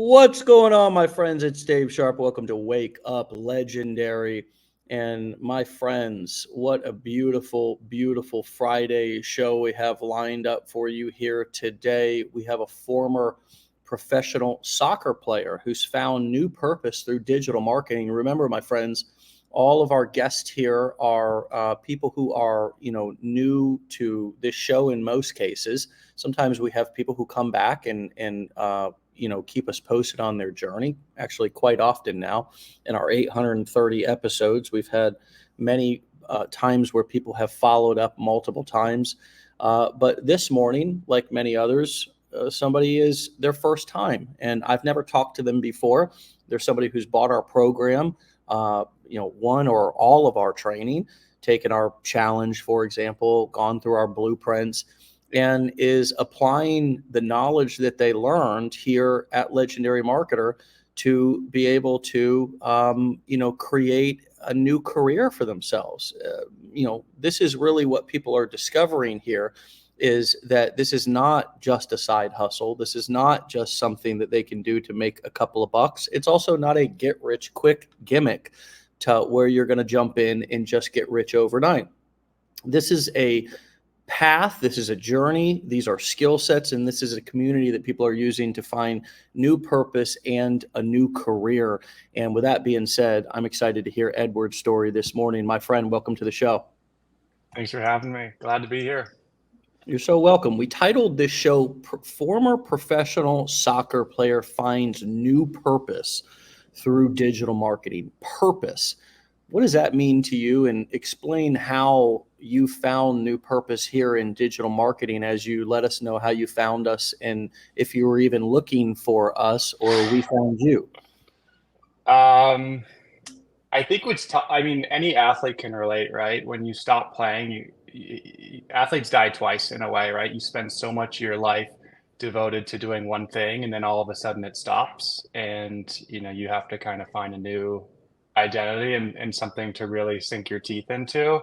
What's going on, my friends? It's Dave Sharpe. Welcome to Wake Up Legendary. And my friends, what a beautiful, beautiful Friday show we have lined up for you here today. We have a former professional soccer player who's found new purpose through digital marketing. Remember, my friends, all of our guests here are people who are, new to this show in most cases. Sometimes we have people who come back and keep us posted on their journey. Actually, quite often now in our 830 episodes, we've had many times where people have followed up multiple times. But this morning, like many others, somebody is their first time, and I've never talked to them before. There's somebody who's bought our program, one or all of our training, taken our challenge, for example, gone through our blueprints, and is applying the knowledge that they learned here at Legendary Marketer to be able to, create a new career for themselves. This is really what people are discovering here, is that this is not just a side hustle. This is not just something that they can do to make a couple of bucks. It's also not a get rich quick gimmick to where you're going to jump in and just get rich overnight. This is a path. This is a journey. These are skill sets, and this is a community that people are using to find new purpose and a new career. And with that being said, I'm excited to hear Edward's story this morning. My friend, welcome to the show. Thanks for having me. Glad to be here. You're so welcome. We titled this show, Former Professional Soccer Player Finds New Purpose Through Digital Marketing. Purpose. What does that mean to you? And explain how you found new purpose here in digital marketing as you let us know how you found us and if you were even looking for us or we found you. I think what's tough, any athlete can relate, right? When you stop playing, athletes die twice in a way, right? You spend so much of your life devoted to doing one thing, and then all of a sudden it stops, and you have to kind of find a new identity and something to really sink your teeth into.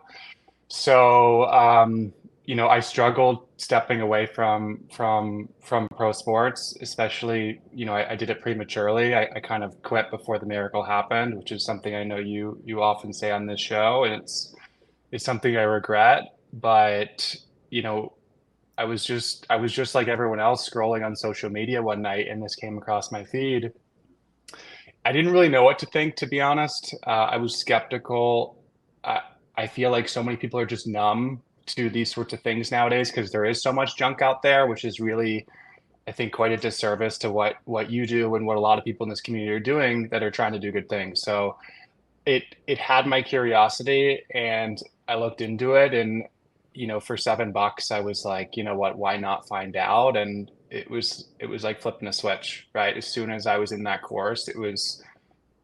So, I struggled stepping away from pro sports, especially, I did it prematurely. I kind of quit before the miracle happened, which is something I know you often say on this show, and it's something I regret. But, I was just like everyone else scrolling on social media one night, and this came across my feed. I didn't really know what to think, to be honest. I was skeptical. I feel like so many people are just numb to these sorts of things nowadays because there is so much junk out there, which is really, I think, quite a disservice to what you do and what a lot of people in this community are doing that are trying to do good things. So it had my curiosity, and I looked into it, and for $7, I was like, you know what, why not find out? And it was like flipping a switch, right? As soon as I was in that course, it was,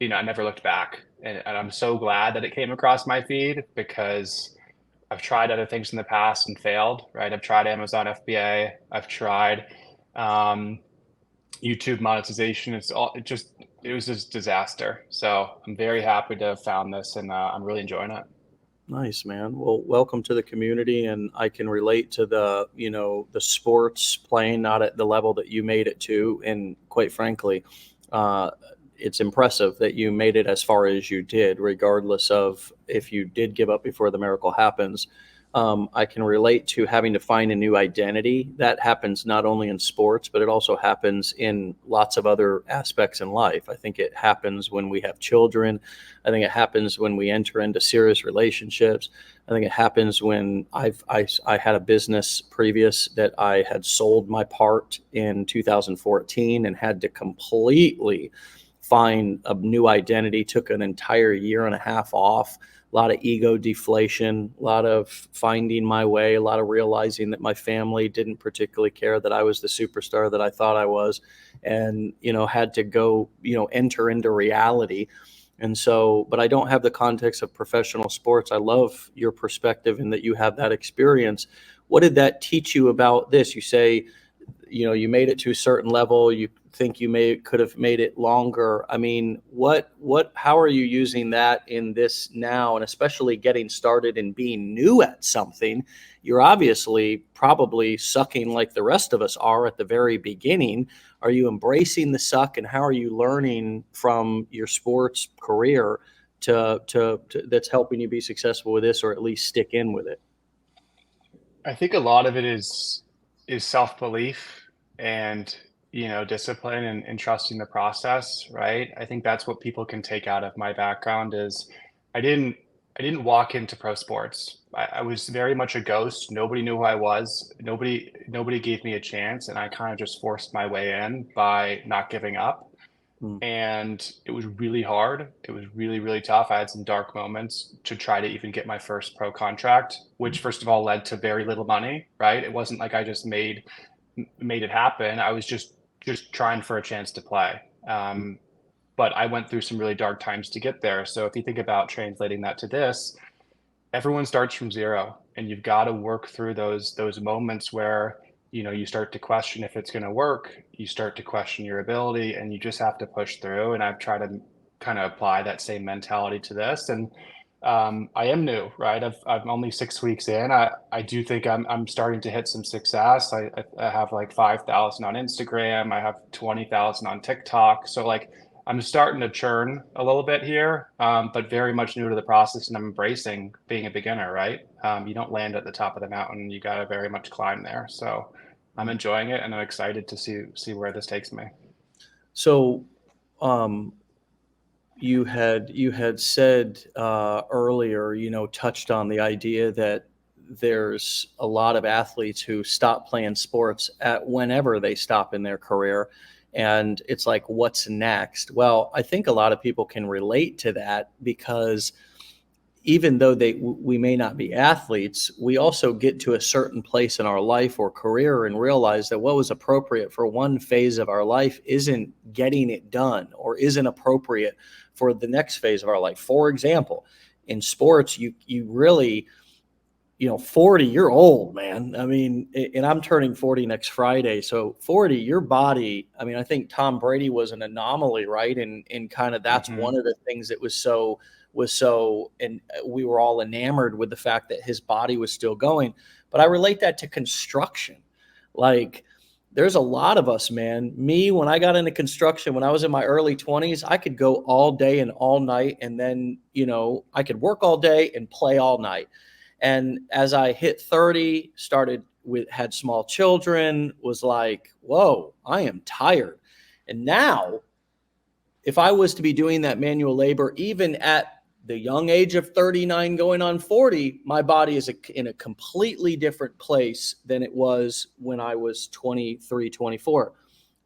I never looked back. And I'm so glad that it came across my feed, because I've tried other things in the past and failed, right? I've tried Amazon FBA. I've tried YouTube monetization. It was just disaster. So I'm very happy to have found this, and I'm really enjoying it. Nice, man. Well, welcome to the community, and I can relate to the sports playing not at the level that you made it to, and quite frankly, it's impressive that you made it as far as you did, regardless of if you did give up before the miracle happens. I can relate to having to find a new identity. That happens not only in sports, but it also happens in lots of other aspects in life. I think it happens when we have children. I think it happens when we enter into serious relationships. I think it happens when I had a business previous that I had sold my part in 2014 and had to completely find a new identity. Took an entire year and a half off. A lot of ego deflation, a lot of finding my way, a lot of realizing that my family didn't particularly care that I was the superstar that I thought I was, and, had to go, enter into reality. And so, but I don't have the context of professional sports. I love your perspective in that you have that experience. What did that teach you about this? You say, you made it to a certain level, you think you may could have made it longer. I mean, how are you using that in this now, and especially getting started and being new at something? You're obviously probably sucking like the rest of us are at the very beginning. Are you embracing the suck, and how are you learning from your sports career to that's helping you be successful with this, or at least stick in with it? I think a lot of it is self-belief and, discipline and trusting the process, right? I think that's what people can take out of my background is I didn't I didn't walk into pro sports. I was very much a ghost. Nobody knew who I was. Nobody gave me a chance, and I kind of just forced my way in by not giving up. Mm. And it was really hard. It was really, really tough. I had some dark moments to try to even get my first pro contract, which first of all led to very little money, right? It wasn't like I just made it happen. I was just trying for a chance to play. But I went through some really dark times to get there. So if you think about translating that to this, everyone starts from zero, and you've got to work through those moments where you start to question if it's going to work, you start to question your ability, and you just have to push through. And I've tried to kind of apply that same mentality to this. And I am new, right? I'm only 6 weeks in. I do think I'm starting to hit some success. I have like 5,000 on Instagram. I have 20,000 on TikTok. So like I'm starting to churn a little bit here, but very much new to the process, and I'm embracing being a beginner, right? You don't land at the top of the mountain. You got to very much climb there. So I'm enjoying it, and I'm excited to see where this takes me. So, um, you had said earlier, touched on the idea that there's a lot of athletes who stop playing sports at whenever they stop in their career, and it's like, what's next? Well, I think a lot of people can relate to that because even though we may not be athletes, we also get to a certain place in our life or career and realize that what was appropriate for one phase of our life isn't getting it done or isn't appropriate for the next phase of our life. For example, in sports, you really, 40, you're old, man. I mean, and I'm turning 40 next Friday. So 40, your body, I mean, I think Tom Brady was an anomaly, right? And kind of that's Hmm. one of the things that was so, and we were all enamored with the fact that his body was still going. But I relate that to construction. Like, there's a lot of us, man. Me, when I got into construction, when I was in my early 20s, I could go all day and all night. And then, I could work all day and play all night. And as I hit 30, had small children, was like, whoa, I am tired. And now, if I was to be doing that manual labor, even at the young age of 39 going on 40, my body is in a completely different place than it was when I was 23, 24.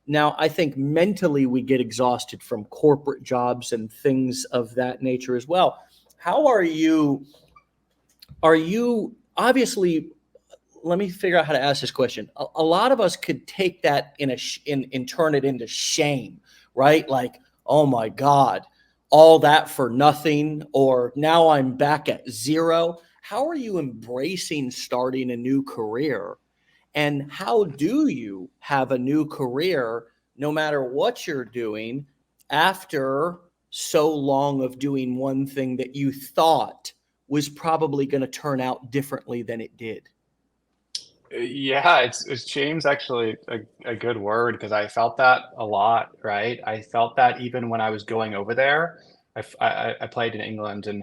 Now, I think mentally we get exhausted from corporate jobs and things of that nature as well. How are you? Are you obviously, let me figure out how to ask this question. A lot of us could take that and turn it into shame, right? Like, oh my God, all that for nothing, or now I'm back at zero. How are you embracing starting a new career? And how do you have a new career no matter what you're doing after so long of doing one thing that you thought was probably going to turn out differently than it did? Yeah, it's shame's actually a good word because I felt that a lot, right? I felt that even when I was going over there. I played in England, and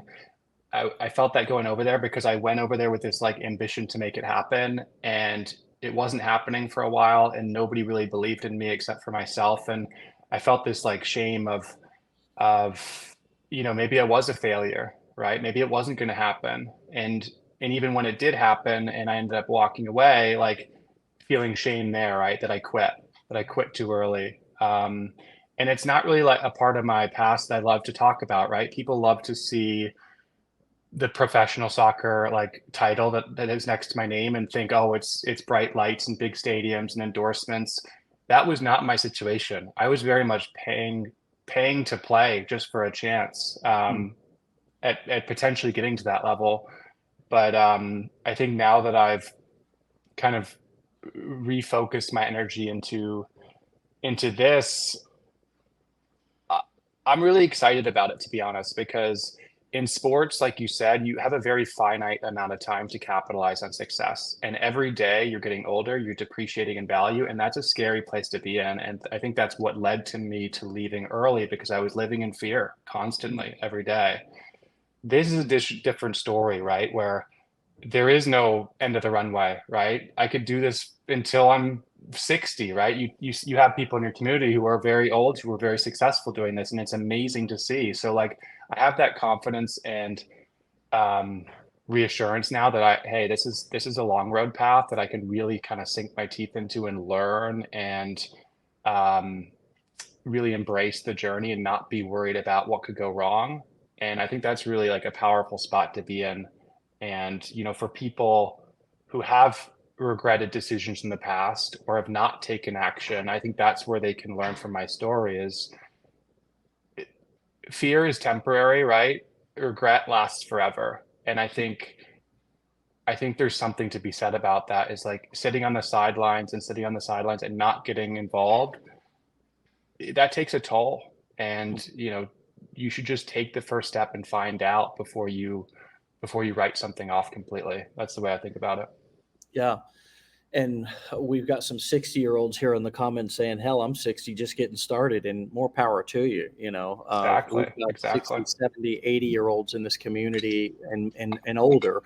I felt that going over there because I went over there with this like ambition to make it happen, and it wasn't happening for a while, and nobody really believed in me except for myself. And I felt this like shame of maybe I was a failure, right? Maybe it wasn't going to happen. And even when it did happen and I ended up walking away, like feeling shame there, right? That I quit too early. And it's not really like a part of my past that I love to talk about, right? People love to see the professional soccer like title that is next to my name and think, oh, it's bright lights and big stadiums and endorsements. That was not my situation. I was very much paying to play just for a chance, at potentially getting to that level. But I think now that I've kind of refocused my energy into into this, uh, I'm really excited about it, to be honest, because in sports, like you said, you have a very finite amount of time to capitalize on success. And every day you're getting older, you're depreciating in value, and that's a scary place to be in. And I think that's what led to me to leaving early because I was living in fear constantly every day. This is a different story, right? Where there is no end of the runway, right? I could do this until I'm 60, right? You have people in your community who are very old, who are very successful doing this, and it's amazing to see. So like I have that confidence and um reassurance now that hey, this is a long road path that I can really kind of sink my teeth into and learn and um really embrace the journey and not be worried about what could go wrong. And I think that's really like a powerful spot to be in. And, for people who have regretted decisions in the past or have not taken action, I think that's where they can learn from my story is fear is temporary, right? Regret lasts forever. And I think there's something to be said about that is like sitting on the sidelines and not getting involved. That takes a toll. And, you should just take the first step and find out before you write something off completely. That's the way I think about it. Yeah. And we've got some 60-year-olds here in the comments saying, hell, I'm 60 just getting started, and more power to you. We've Exactly. got Exactly. 60, 70, 80-year-olds in this community and older.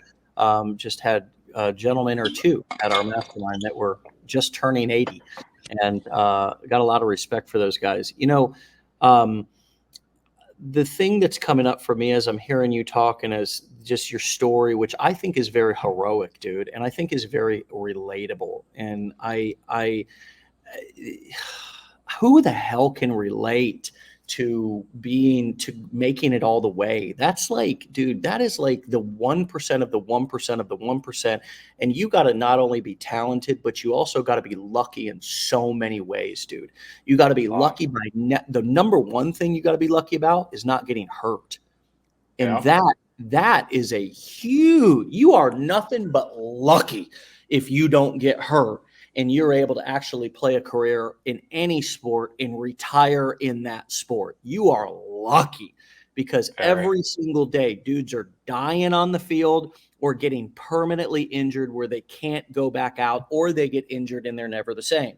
Just had a gentleman or two at our mastermind that were just turning 80, and got a lot of respect for those guys. Um, the thing that's coming up for me as I'm hearing you talk and as just your story, which I think is very heroic, dude, and I think is very relatable. And who the hell can relate to making it all the way? That's like, dude, that is like the 1% of the 1% of the 1%. And you got to not only be talented, but you also got to be lucky in so many ways, dude. You got to be lucky by the number one thing you got to be lucky about is not getting hurt. And Yeah. that is a huge, you are nothing but lucky if you don't get hurt and you're able to actually play a career in any sport and retire in that sport. You are lucky because Very. every single day dudes are dying on the field or getting permanently injured where they can't go back out, or they get injured and they're never the same.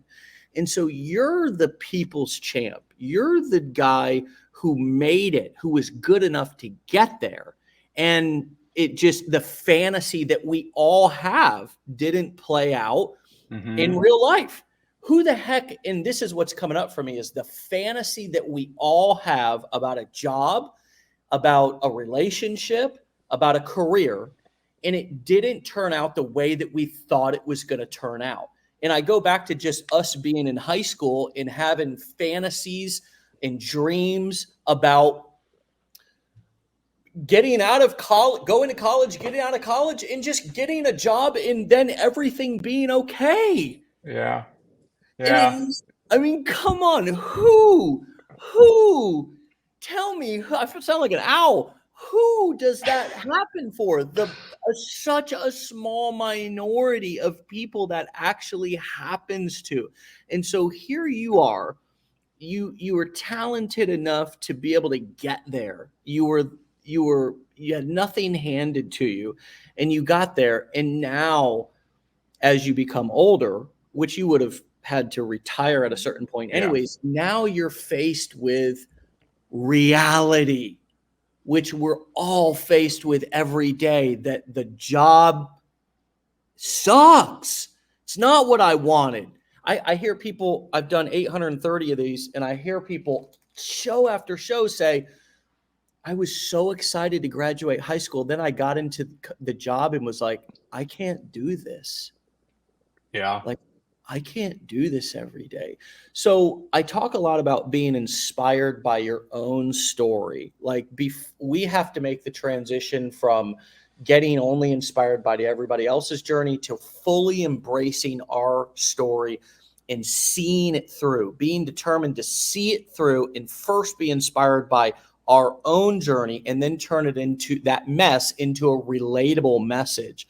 And so you're the people's champ. You're the guy who made it, who was good enough to get there. And it just, the fantasy that we all have didn't play out in real life. Who the heck, and this is what's coming up for me, is the fantasy that we all have about a job, about a relationship, about a career, and it didn't turn out the way that we thought it was going to turn out. And I go back to just us being in high school and having fantasies and dreams about getting out of college, going to college, getting out of college, and just getting a job, and then everything being okay. Yeah. Yeah. And I mean, come on, who, tell me, I sound like an owl. Who does that happen for? Such a small minority of people that actually happens to. And so here you are, you were talented enough to be able to get there. You had nothing handed to you, and you got there. And now, as you become older, which you would have had to retire at a certain point Yeah. anyways, now you're faced with reality, which we're all faced with every day, that the job sucks. It's not what I wanted. I hear people, I've done 830 of these, and I hear people show after show say, I was so excited to graduate high school. Then I got into the job and was like, I can't do this. Yeah. Like, I can't do this every day. So I talk a lot about being inspired by your own story. Like, we have to make the transition from getting only inspired by everybody else's journey to fully embracing our story and seeing it through, being determined to see it through and first be inspired by our own journey and then turn it into that mess into a relatable message.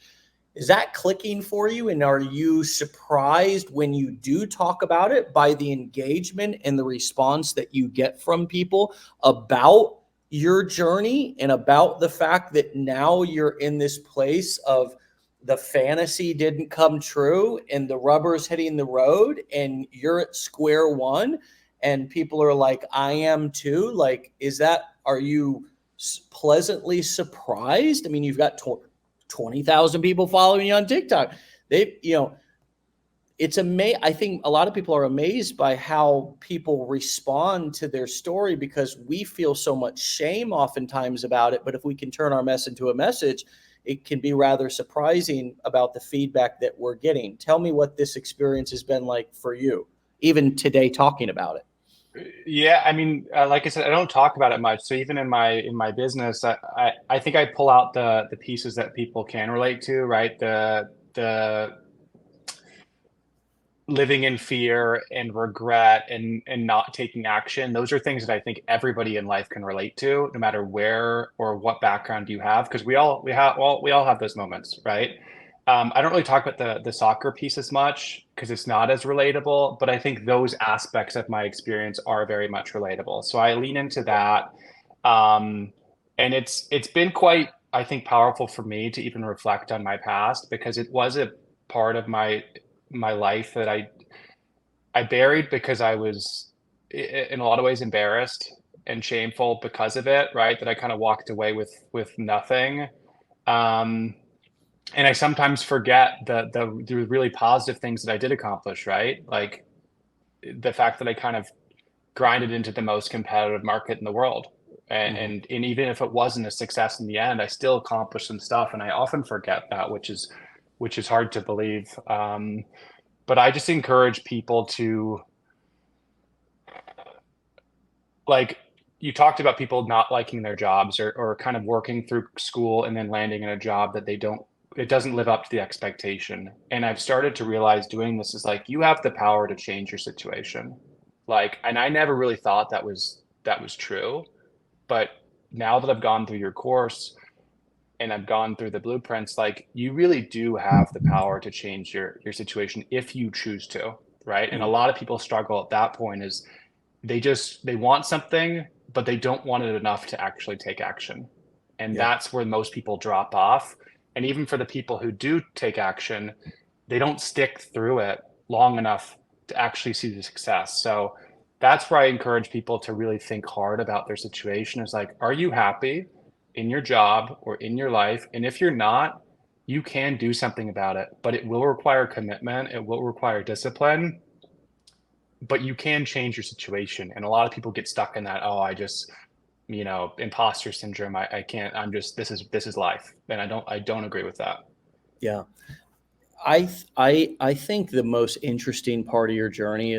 Is that clicking for you? And are you surprised when you do talk about it by the engagement and the response that you get from people about your journey and about the fact that now you're in this place of the fantasy didn't come true and the rubber's hitting the road and you're at square one and people are like, I am too? Like, are you pleasantly surprised? I mean, you've got 20,000 people following you on TikTok. It's amazing. I think a lot of people are amazed by how people respond to their story because we feel so much shame oftentimes about it. But if we can turn our mess into a message, it can be rather surprising about the feedback that we're getting. Tell me what this experience has been like for you, even today talking about it. Yeah, I mean, like I said, I don't talk about it much. So even in my business, I think I pull out the pieces that people can relate to, right? The living in fear and regret and not taking action. Those are things that I think everybody in life can relate to, no matter where or what background you have, because we all have those moments, right? I don't really talk about the soccer piece as much because it's not as relatable, but I think those aspects of my experience are very much relatable. So I lean into that. And it's been quite, I think, powerful for me to even reflect on my past because it was a part of my life that I buried because I was in a lot of ways embarrassed and shameful because of it, right? That I kind of walked away with nothing. And I sometimes forget the really positive things that I did accomplish, right? Like the fact that I kind of grinded into the most competitive market in the world. And even if it wasn't a success in the end, I still accomplished some stuff. And I often forget that, which is hard to believe. But I just encourage people to, like, you talked about people not liking their jobs or kind of working through school and then landing in a job that it doesn't live up to the expectation. And I've started to realize doing this is like, you have the power to change your situation. Like, and I never really thought that was true. But now that I've gone through your course and I've gone through the blueprints, like you really do have the power to change your situation if you choose to, right? And a lot of people struggle at that point is they want something, but they don't want it enough to actually take action. And that's where most people drop off. And even for the people who do take action, they don't stick through it long enough to actually see the success. So that's where I encourage people to really think hard about their situation is like, are you happy in your job or in your life? And if you're not, you can do something about it, but it will require commitment. It will require discipline, but you can change your situation. And a lot of people get stuck in that, oh, I just, imposter syndrome. I can't, this is life. And I don't agree with that. Yeah. I think the most interesting part of your journey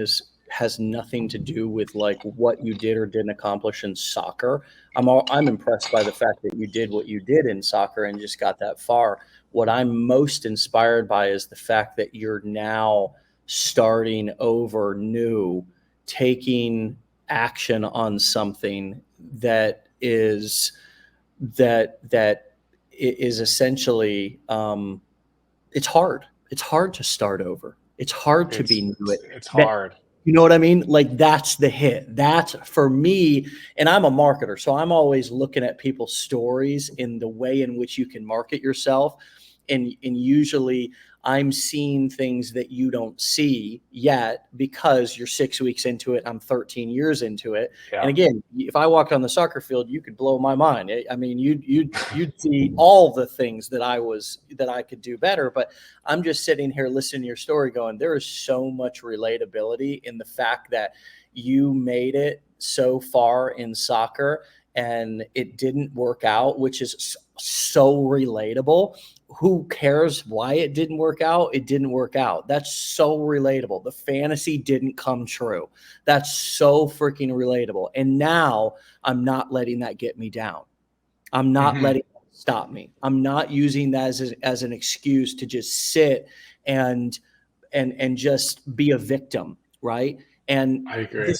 has nothing to do with like what you did or didn't accomplish in soccer. I'm impressed by the fact that you did what you did in soccer and just got that far. What I'm most inspired by is the fact that you're now starting over new, taking action on something that is essentially it's hard. It's hard to start over. It's hard to be new. It's hard. You know what I mean? Like that's the hit. That's for me. And I'm a marketer. So I'm always looking at people's stories in the way in which you can market yourself. And usually I'm seeing things that you don't see yet because you're 6 weeks into it. I'm 13 years into it. Yeah. And again, if I walked on the soccer field, you could blow my mind. I mean, you'd see all the things that I could do better. But I'm just sitting here listening to your story going, there is so much relatability in the fact that you made it so far in soccer and it didn't work out, which is so relatable. Who cares why it didn't work out? It didn't work out. That's so relatable. The fantasy didn't come true. That's so freaking relatable. And now I'm not letting that get me down. I'm not letting that stop me. I'm not using that as an excuse to just sit and just be a victim, right? And I agree.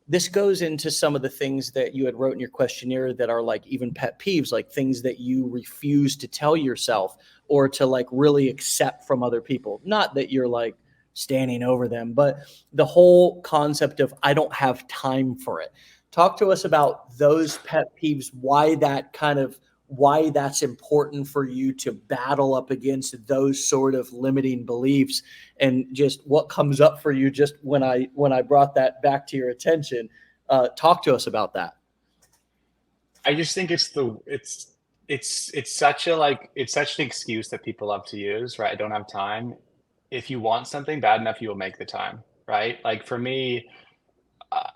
This goes into some of the things that you had wrote in your questionnaire that are like even pet peeves, like things that you refuse to tell yourself or to like really accept from other people. Not that you're like standing over them, but the whole concept of I don't have time for it. Talk to us about those pet peeves, why that's important for you to battle up against those sort of limiting beliefs, and just what comes up for you just when I brought that back to your attention. Talk to us about that. I just think it's such a like it's such an excuse that people love to use, right? I don't have time. If you want something bad enough, you will make the time, right? Like for me,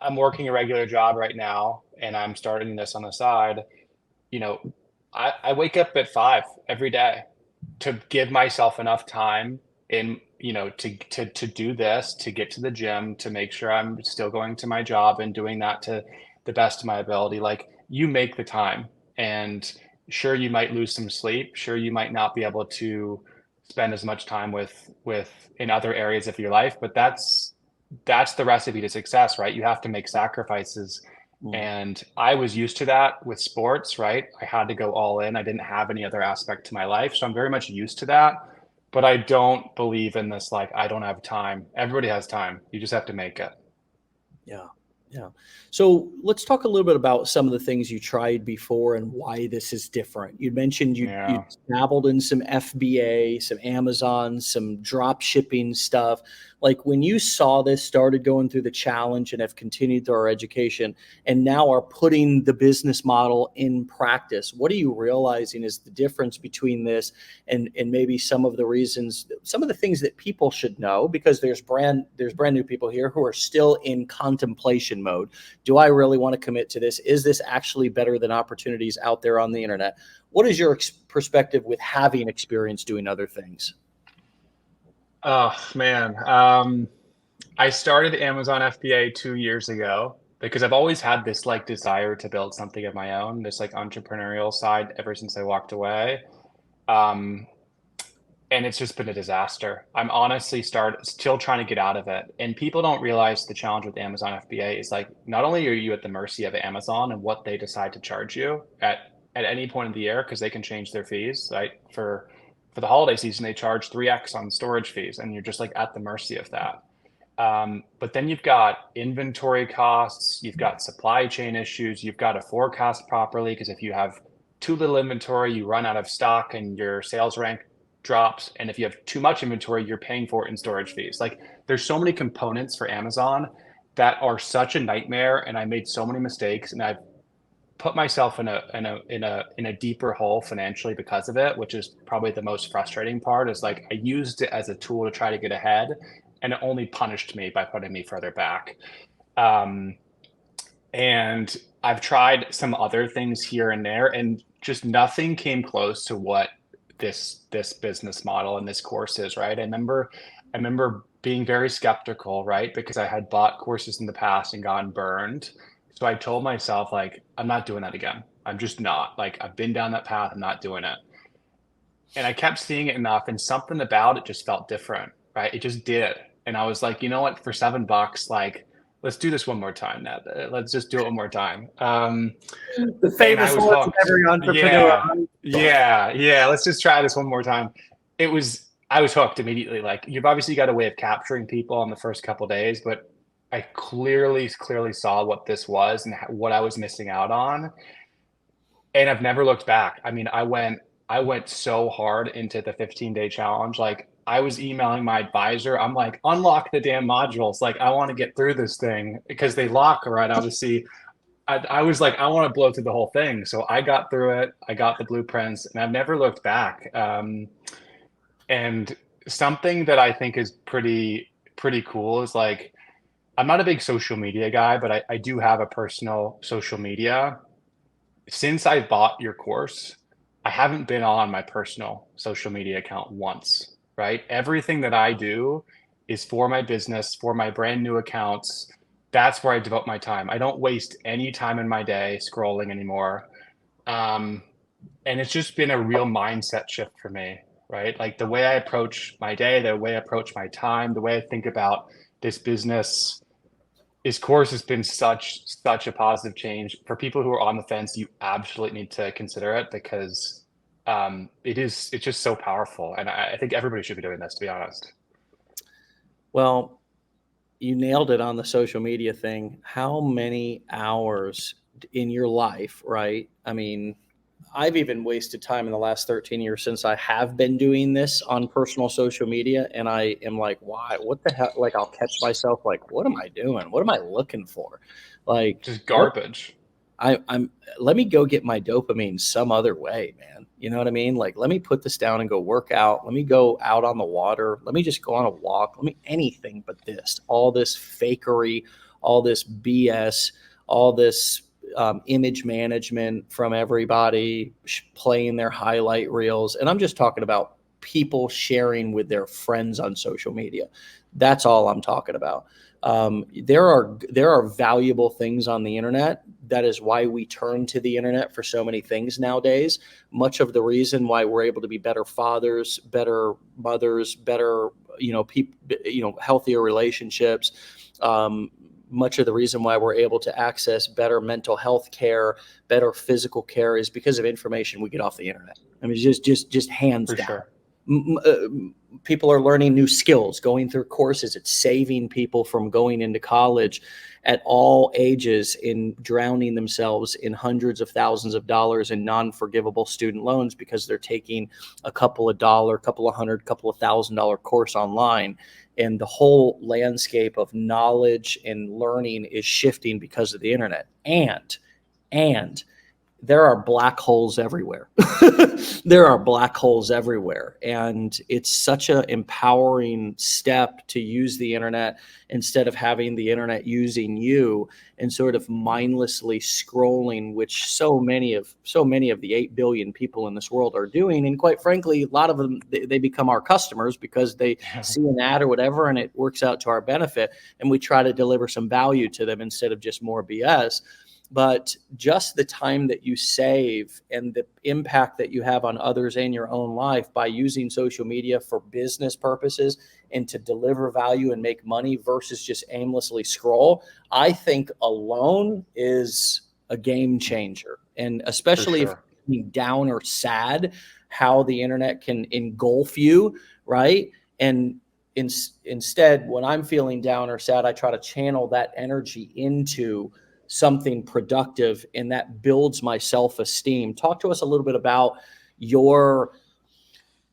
I'm working a regular job right now and I'm starting this on the side. You know, I wake up at 5 every day to give myself enough time in, to do this, to get to the gym, to make sure I'm still going to my job and doing that to the best of my ability. Like you make the time, and sure, you might lose some sleep. Sure, you might not be able to spend as much time with in other areas of your life, but that's the recipe to success, right? You have to make sacrifices. And I was used to that with sports, right? I had to go all in. I didn't have any other aspect to my life. So I'm very much used to that. But I don't believe in this, like, I don't have time. Everybody has time. You just have to make it. Yeah. Yeah. So let's talk a little bit about some of the things you tried before and why this is different. You mentioned you Yeah. dabbled in some FBA, some Amazon, some drop shipping stuff. Like when you saw this, started going through the challenge and have continued through our education and now are putting the business model in practice, what are you realizing is the difference between this and maybe some of the reasons, some of the things that people should know, because there's brand new people here who are still in contemplation mode. Do I really want to commit to this? Is this actually better than opportunities out there on the internet? What is your perspective with having experience doing other things? Oh man. I started Amazon FBA 2 years ago because I've always had this like desire to build something of my own, this like entrepreneurial side ever since I walked away. Um, and it's just been a disaster. I'm honestly still trying to get out of it. And people don't realize the challenge with Amazon FBA is like not only are you at the mercy of Amazon and what they decide to charge you at any point of the year, because they can change their fees, right? For the holiday season, they charge 3x on storage fees, and you're just like at the mercy of that. But then you've got inventory costs, you've got supply chain issues, you've got to forecast properly because if you have too little inventory, you run out of stock and your sales rank drops. And if you have too much inventory, you're paying for it in storage fees. Like there's so many components for Amazon that are such a nightmare. And I made so many mistakes, and I've put myself in a deeper hole financially because of it, which is probably the most frustrating part. Is like I used it as a tool to try to get ahead, and it only punished me by putting me further back. Um, and I've tried some other things here and there, and just nothing came close to what this business model and this course is, right? I remember being very skeptical, right? Because I had bought courses in the past and gotten burned. So I told myself, like, I'm not doing that again. I'm just not. Like, I've been down that path. I'm not doing it. And I kept seeing it enough, and something about it just felt different, right? It just did. And I was like, you know what? For $7, like, let's do this one more time, Ned. Let's just do it one more time. The And I famous was words of hooked. every entrepreneur. Yeah, yeah. Let's just try this one more time. I was hooked immediately. Like you've obviously got a way of capturing people on the first couple of days, but I clearly saw what this was and what I was missing out on, and I've never looked back. I mean, I went so hard into the 15-day challenge. Like I was emailing my advisor. I'm like, unlock the damn modules. Like I want to get through this thing because they lock, right? Obviously, I was like, I want to blow through the whole thing. So I got through it. I got the blueprints, and I've never looked back. And something that I think is pretty cool is like, I'm not a big social media guy, but I do have a personal social media. Since I bought your course, I haven't been on my personal social media account once, right? Everything that I do is for my business, for my brand new accounts. That's where I devote my time. I don't waste any time in my day scrolling anymore. Um, and it's just been a real mindset shift for me, right? Like the way I approach my day, the way I approach my time, the way I think about this business. This course has been such a positive change for people who are on the fence. You absolutely need to consider it because it's just so powerful. And I think everybody should be doing this, to be honest. Well, you nailed it on the social media thing. How many hours in your life, right? I mean, I've even wasted time in the last 13 years since I have been doing this on personal social media. And I am like, why? What the hell? Like, I'll catch myself like, what am I doing? What am I looking for? Like, Just let garbage. I'm let me go get my dopamine some other way, man. You know what I mean? Like, let me put this down and go work out. Let me go out on the water. Let me just go on a walk. Let me anything but this. All this fakery, all this BS, all this image management from everybody playing their highlight reels. And I'm just talking about people sharing with their friends on social media. That's all I'm talking about. There are valuable things on the internet. That is why we turn to the internet for so many things nowadays. Much of the reason why we're able to be better fathers, better mothers, better healthier relationships. Much of the reason why we're able to access better mental health care, better physical care, is because of information we get off the internet. I mean, just hands For down. sure. People are learning new skills, going through courses. It's saving people from going into college at all ages in drowning themselves in hundreds of thousands of dollars in non-forgivable student loans because they're taking a couple of dollar, couple of hundred, couple of $1,000 course online. And the whole landscape of knowledge and learning is shifting because of the internet. And there are black holes everywhere. There are black holes everywhere. And it's such an empowering step to use the internet instead of having the internet using you and sort of mindlessly scrolling, which so many of the 8 billion people in this world are doing. And quite frankly, a lot of them, they become our customers because they see an ad or whatever, and it works out to our benefit. And we try to deliver some value to them instead of just more BS. But just the time that you save and the impact that you have on others and your own life by using social media for business purposes and to deliver value and make money versus just aimlessly scroll, I think alone is a game changer. And For especially if sure. you're down or sad, how the internet can engulf you, right? And instead, when I'm feeling down or sad, I try to channel that energy into something productive, and that builds my self-esteem. Talk to us a little bit about your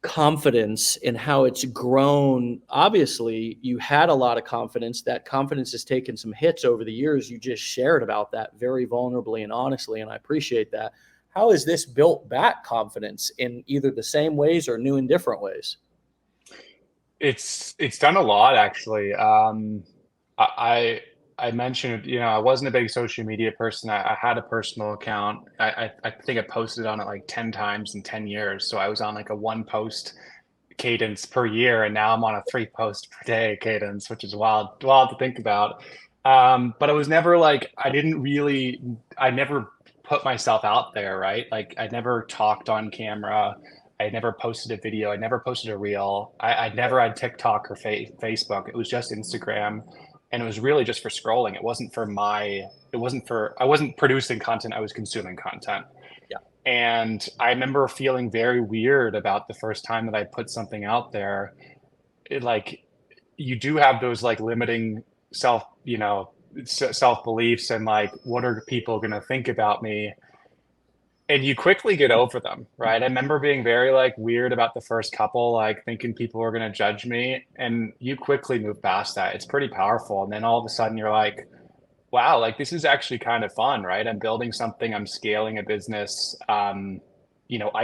confidence and how it's grown. Obviously, you had a lot of confidence. That confidence has taken some hits over the years. You just shared about that very vulnerably and honestly, and I appreciate that. How has this built back confidence in either the same ways or new and different ways? It's done a lot actually. I mentioned, I wasn't a big social media person. I had a personal account. I think I posted on it like 10 times in 10 years. So I was on like a one post cadence per year, and now I'm on a three post per day cadence, which is wild to think about. But I was never like, I never put myself out there, right? Like I never talked on camera. I never posted a video. I never posted a reel. I never had TikTok or Facebook. It was just Instagram. And it was really just for scrolling. I wasn't producing content. I was consuming content. Yeah. And I remember feeling very weird about the first time that I put something out there. Like you do have those like limiting self, self beliefs and like, what are people going to think about me? And you quickly get over them, right? I remember being very like weird about the first couple, like thinking people were going to judge me, and you quickly move past that. It's pretty powerful. And then all of a sudden you're like, wow, like this is actually kind of fun, right? I'm building something, I'm scaling a business. I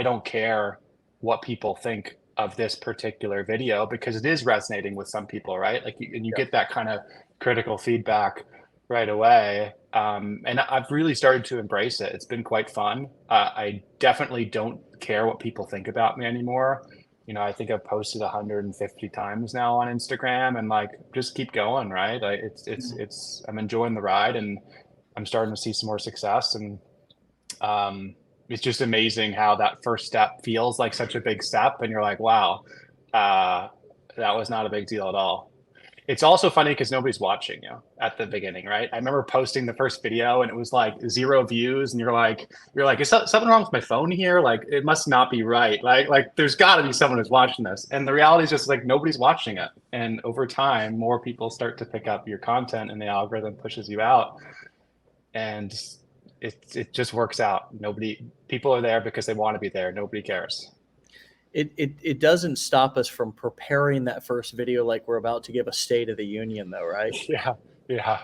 don't care what people think of this particular video because it is resonating with some people, right? Like, and you Yeah. get that kind of critical feedback right away. And I've really started to embrace it. It's been quite fun. I definitely don't care what people think about me anymore. I think I've posted 150 times now on Instagram, and like just keep going, right? Like I'm enjoying the ride, and I'm starting to see some more success, and it's just amazing how that first step feels like such a big step, and you're like, wow, uh, that was not a big deal at all. It's also funny because nobody's watching you at the beginning, right? I remember posting the first video and it was like 0 views, and you're like, is something wrong with my phone here? Like, it must not be right. Like there's got to be someone who's watching this. And the reality is just like nobody's watching it. And over time, more people start to pick up your content, and the algorithm pushes you out, and it just works out. People are there because they want to be there. Nobody cares. It doesn't stop us from preparing that first video like we're about to give a State of the Union, though, right? Yeah, yeah.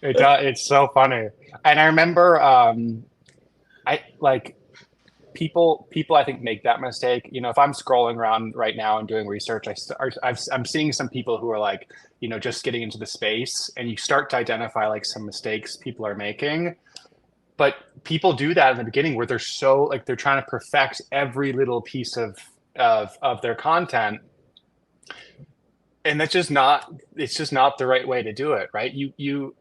It's so funny. And I remember, I like people I think make that mistake. If I'm scrolling around right now and doing research, I'm seeing some people who are like, just getting into the space, and you start to identify like some mistakes people are making. But people do that in the beginning where they're so like they're trying to perfect every little piece of their content, and it's just not the right way to do it, right? You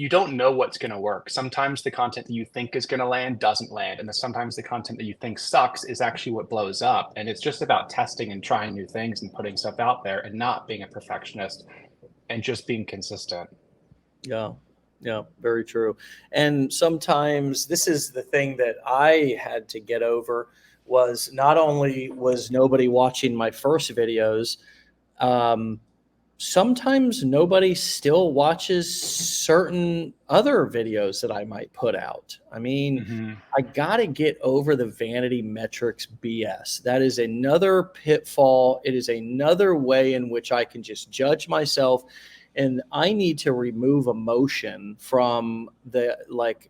don't know what's going to work. Sometimes the content that you think is going to land doesn't land, and then sometimes the content that you think sucks is actually what blows up. And it's just about testing and trying new things and putting stuff out there, and not being a perfectionist, and just being consistent. Yeah. Yeah, very true. And sometimes this is the thing that I had to get over, was not only was nobody watching my first videos, um, sometimes nobody still watches certain other videos that I might put out. I mean, Mm-hmm. I got to get over the vanity metrics BS. That is another pitfall. It is another way in which I can just judge myself, and I need to remove emotion from the like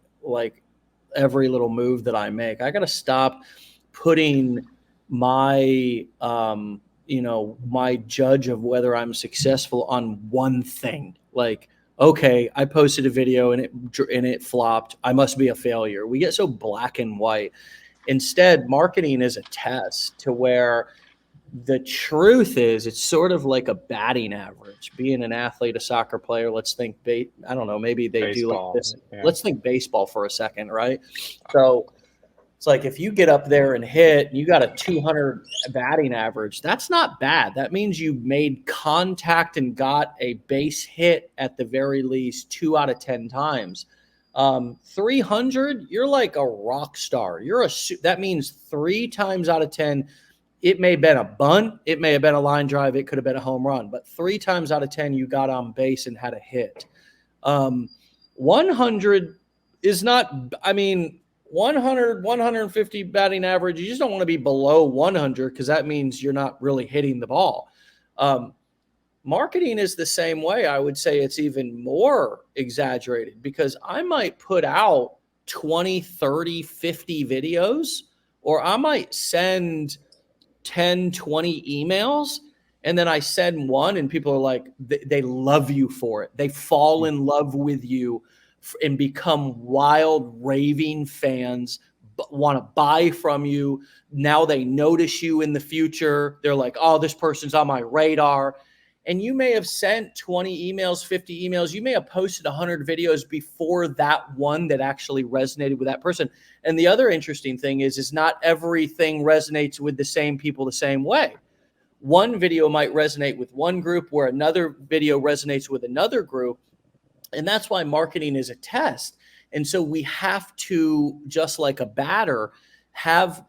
every little move that I make. I got to stop putting my my judge of whether I'm successful on one thing. Like, okay, I posted a video and it flopped, I must be a failure. We get so black and white. Instead, marketing is a test to where the truth is it's sort of like a batting average. Being an athlete, a soccer player, let's think I don't know, maybe they do like Baseball, this. yeah. Let's think baseball for a second, right? So it's like if you get up there and hit and you got a 200 batting average, that's not bad. That means you made contact and got a base hit at the very least 2 out of 10 times. 300, you're like a rock star. That means 3 times out of 10, it may have been a bunt, it may have been a line drive, it could have been a home run, but 3 times out of 10, you got on base and had a hit. 100 is not, I mean, 100, 150 batting average, you just don't want to be below 100 because that means you're not really hitting the ball. Marketing is the same way. I would say it's even more exaggerated because I might put out 20, 30, 50 videos, or I might send 10, 20 emails, and then I send one and people are like, they love you for it. They fall in love with you and become wild, raving fans, want to buy from you. Now they notice you in the future. They're like, oh, this person's on my radar. And you may have sent 20 emails, 50 emails. You may have posted 100 videos before that one that actually resonated with that person. And the other interesting thing is not everything resonates with the same people the same way. One video might resonate with one group where another video resonates with another group. And that's why marketing is a test. And so we have to, just like a batter, have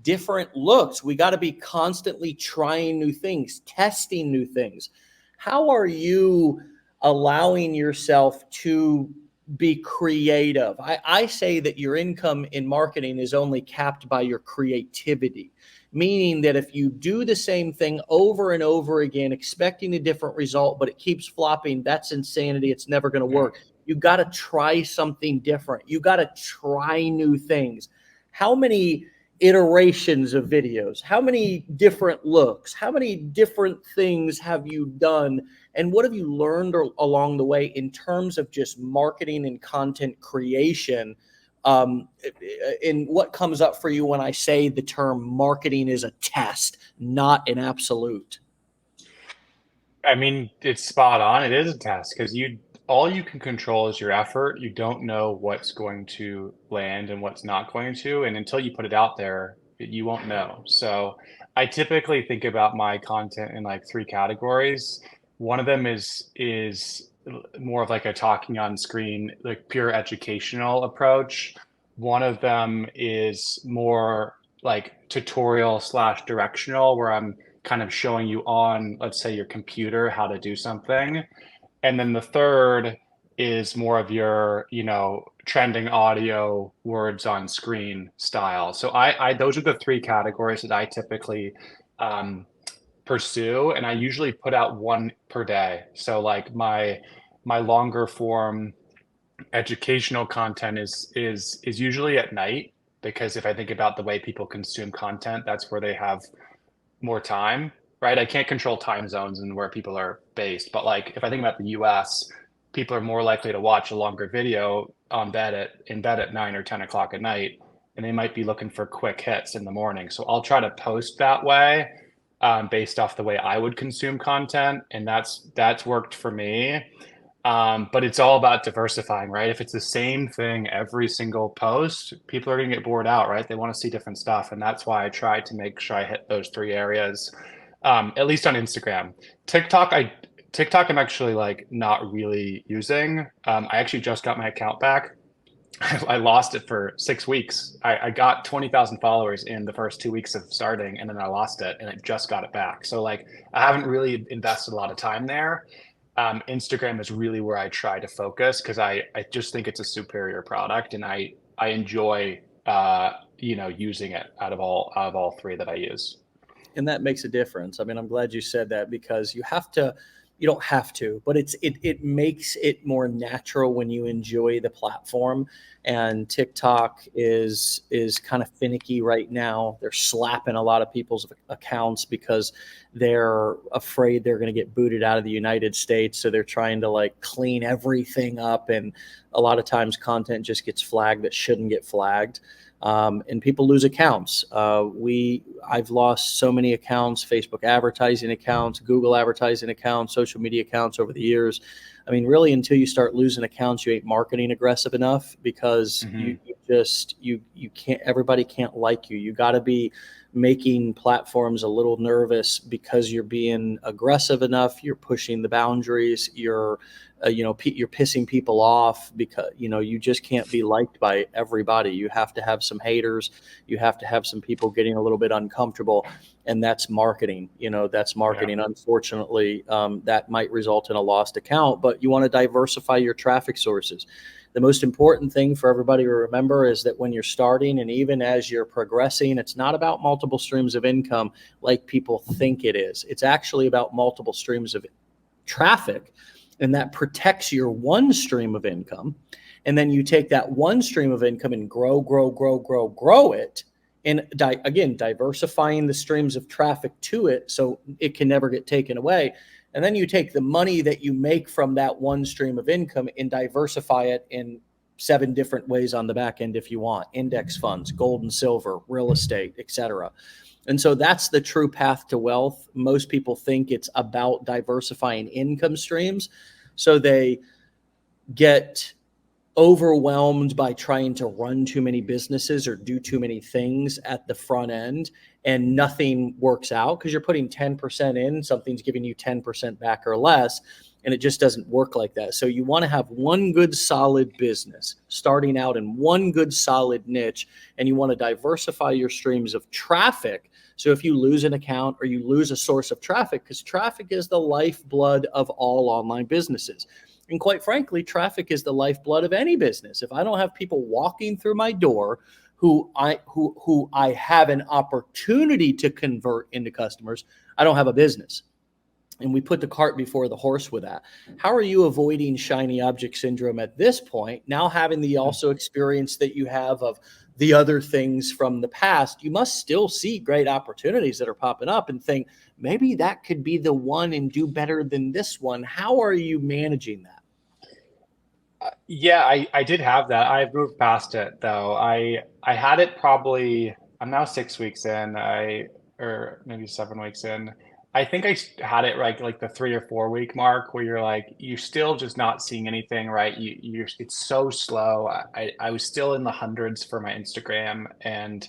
different looks. We got to be constantly trying new things, testing new things. How are you allowing yourself to be creative? I say that your income in marketing is only capped by your creativity, meaning that if you do the same thing over and over again, expecting a different result, but it keeps flopping, that's insanity. It's never going to work. You got to try something different. You got to try new things. How many iterations of videos? How many different looks? How many different things have you done? And what have you learned along the way in terms of just marketing and content creation? And what comes up for you when I say the term marketing is a test, not an absolute? I mean, it's spot on. It is a test because all you can control is your effort. You don't know what's going to land and what's not going to, and until you put it out there, you won't know. So I typically think about my content in like 3 categories. One of them is more of like a talking on screen, like pure educational approach. One of them is more like tutorial slash directional, where I'm kind of showing you on, let's say, your computer how to do something. And then the third is more of your, trending audio words on screen style. So I those are the three categories that I typically um, pursue, and I usually put out one per day. So like my longer form educational content is usually at night, because if I think about the way people consume content, that's where they have more time, right? I can't control time zones and where people are based, but like if I think about the US, people are more likely to watch a longer video in bed at 9 or 10 o'clock at night, and they might be looking for quick hits in the morning. So I'll try to post that way, based off the way I would consume content, and that's worked for me. But it's all about diversifying, right? If it's the same thing every single post, people are going to get bored out, right? They want to see different stuff. And that's why I try to make sure I hit those three areas, at least on Instagram. TikTok, I'm actually like not really using. I actually just got my account back. I lost it for 6 weeks. I got 20,000 followers in the first 2 weeks of starting, and then I lost it, and I just got it back. So like I haven't really invested a lot of time there. Instagram is really where I try to focus, because I just think it's a superior product, and I enjoy using it out of all three that I use. And that makes a difference. I mean, I'm glad you said that, because you don't have to, but it makes it more natural when you enjoy the platform. And TikTok is kind of finicky right now. They're slapping a lot of people's accounts because they're afraid they're going to get booted out of the United States. So they're trying to like clean everything up. And a lot of times content just gets flagged that shouldn't get flagged. And people lose accounts. I've lost so many accounts, Facebook advertising accounts, Google advertising accounts, social media accounts over the years. I mean, really, until you start losing accounts, you ain't marketing aggressive enough, because Mhm. you can't, everybody can't like you. You got to be making platforms a little nervous, because you're being aggressive enough, you're pushing the boundaries, you're pissing people off, because you just can't be liked by everybody. You have to have some haters, you have to have some people getting a little bit uncomfortable, and that's marketing. That's Yeah. marketing. Unfortunately, that might result in a lost account, but you want to diversify your traffic sources. The most important thing for everybody to remember is that when you're starting, and even as you're progressing, it's not about multiple streams of income like people think it is. It's actually about multiple streams of traffic, and that protects your one stream of income. And then you take that one stream of income and grow it. And again, diversifying the streams of traffic to it so it can never get taken away. And then you take the money that you make from that one stream of income and diversify it in 7 different ways on the back end if you want: index funds, gold and silver, real estate, etc. And so that's the true path to wealth. Most people think it's about diversifying income streams, so they get overwhelmed by trying to run too many businesses or do too many things at the front end, and nothing works out because you're putting 10% in, something's giving you 10% back or less, and it just doesn't work like that. So you want to have one good solid business starting out in one good solid niche, and you want to diversify your streams of traffic. So if you lose an account or you lose a source of traffic, because traffic is the lifeblood of all online businesses. And quite frankly, traffic is the lifeblood of any business. If I don't have people walking through my door who I have an opportunity to convert into customers, I don't have a business. And we put the cart before the horse with that. How are you avoiding shiny object syndrome at this point? Now, having the also experience that you have of the other things from the past, you must still see great opportunities that are popping up and think, maybe that could be the one and do better than this one. How are you managing that? Yeah, I did have that. I've moved past it though. I had it probably. I'm now 6 weeks in. Or maybe 7 weeks in. I think had it like the 3 or 4 week mark, where you're like you're still just not seeing anything, right? It's so slow. I was still in the hundreds for my Instagram, and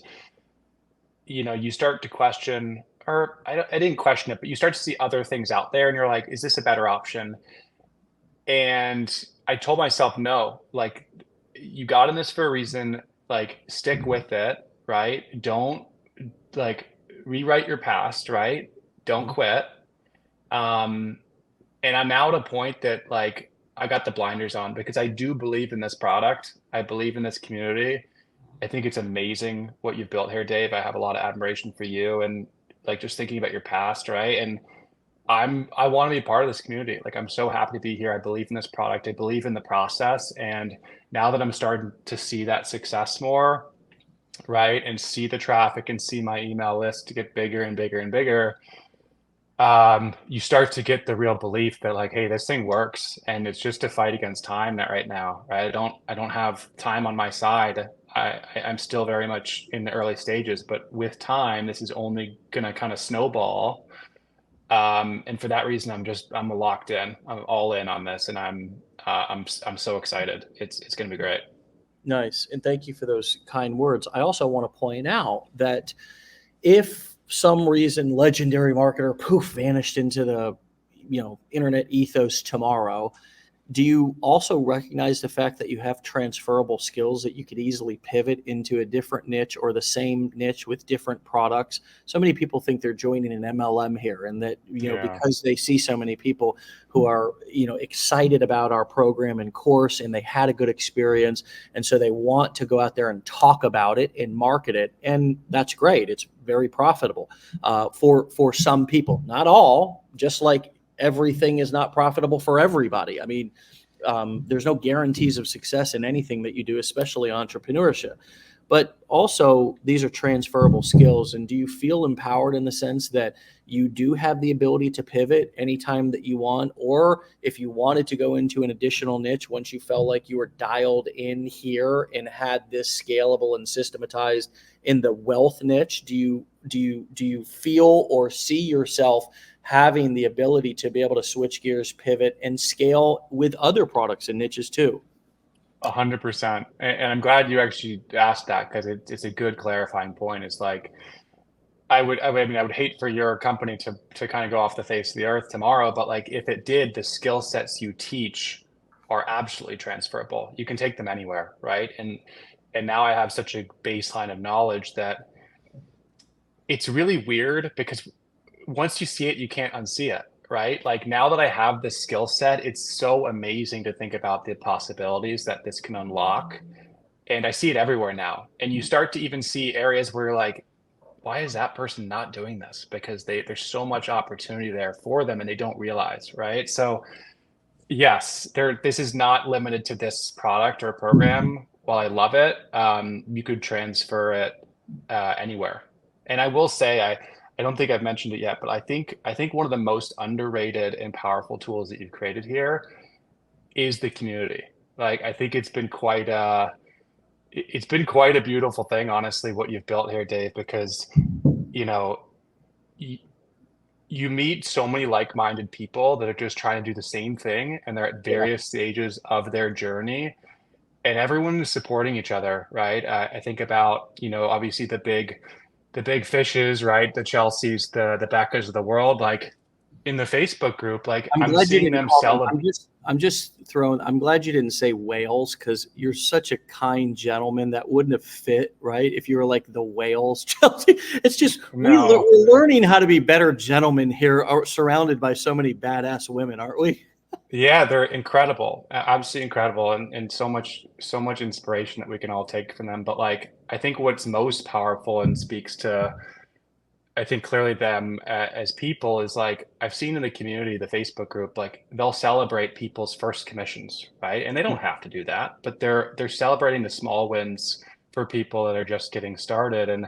you start to question, or I didn't question it, but you start to see other things out there and you're like, is this a better option? And I told myself, no, like you got in this for a reason, like stick with it, right? Don't like rewrite your past, right? Don't Mhm. quit. Um, and I'm now at a point that like I got the blinders on because I do believe in this product. I believe in this community. I think it's amazing what you've built here, Dave. I have a lot of admiration for you and like just thinking about your past, right? And I want to be part of this community. Like I'm so happy to be here. I believe in this product. I believe in the process. And now that I'm starting to see that success more, right, and see the traffic and see my email list to get bigger and bigger and bigger, you start to get the real belief that like, hey, this thing works, and it's just a fight against time that right now, right? I don't have time on my side. I'm still very much in the early stages, but with time, this is only gonna kind of snowball. And for that reason, I'm locked in. I'm all in on this, and I'm so excited. It's gonna be great. Nice. And thank you for those kind words. I also want to point out that if some reason legendary marketer poof vanished into the internet ethos tomorrow, do you also recognize the fact that you have transferable skills that you could easily pivot into a different niche or the same niche with different products? So many people think they're joining an MLM here, and that, Yeah. because they see so many people who are, excited about our program and course, and they had a good experience. And so they want to go out there and talk about it and market it. And that's great. It's very profitable for some people, not all, just like everything is not profitable for everybody. I mean, there's no guarantees of success in anything that you do, especially entrepreneurship. But also, these are transferable skills. And do you feel empowered in the sense that you do have the ability to pivot anytime that you want? Or if you wanted to go into an additional niche, once you felt like you were dialed in here and had this scalable and systematized in the wealth niche, do you feel or see yourself having the ability to be able to switch gears, pivot, and scale with other products and niches too? 100%. And I'm glad you actually asked that because it's a good clarifying point. It's like I would hate for your company to kind of go off the face of the earth tomorrow, but like if it did, the skill sets you teach are absolutely transferable. You can take them anywhere, right? And now I have such a baseline of knowledge that it's really weird because once you see it, you can't unsee it, right? Like now that I have this skill set, it's so amazing to think about the possibilities that this can unlock. And I see it everywhere now. And you start to even see areas where you're like, why is that person not doing this? Because there's so much opportunity there for them and they don't realize, right? So yes, this is not limited to this product or program. While I love it, you could transfer it anywhere. And I will say, I don't think I've mentioned it yet, but I think one of the most underrated and powerful tools that you've created here is the community. Like I think it's been quite a beautiful thing, honestly, what you've built here, Dave, because you know you, you meet so many like-minded people that are just trying to do the same thing and they're at Yeah. various stages of their journey and everyone is supporting each other, right? I think about, obviously the big fishes, right? The Chelseas, the Beccas of the world, like in the Facebook group, like I'm I'm glad you seeing didn't them call them. celebrate. I'm glad you didn't say whales, because you're such a kind gentleman that wouldn't have fit, right? If you were like the whales, Chelsea. It's just No, we're learning how to be better gentlemen here, surrounded by so many badass women, aren't we? yeah, they're incredible, absolutely incredible, and so much inspiration that we can all take from them. But like, I think what's most powerful and speaks to, I think clearly them as people is like I've seen in the community, the Facebook group, like they'll celebrate people's first commissions, right? And they don't have to do that, but they're celebrating the small wins for people that are just getting started. And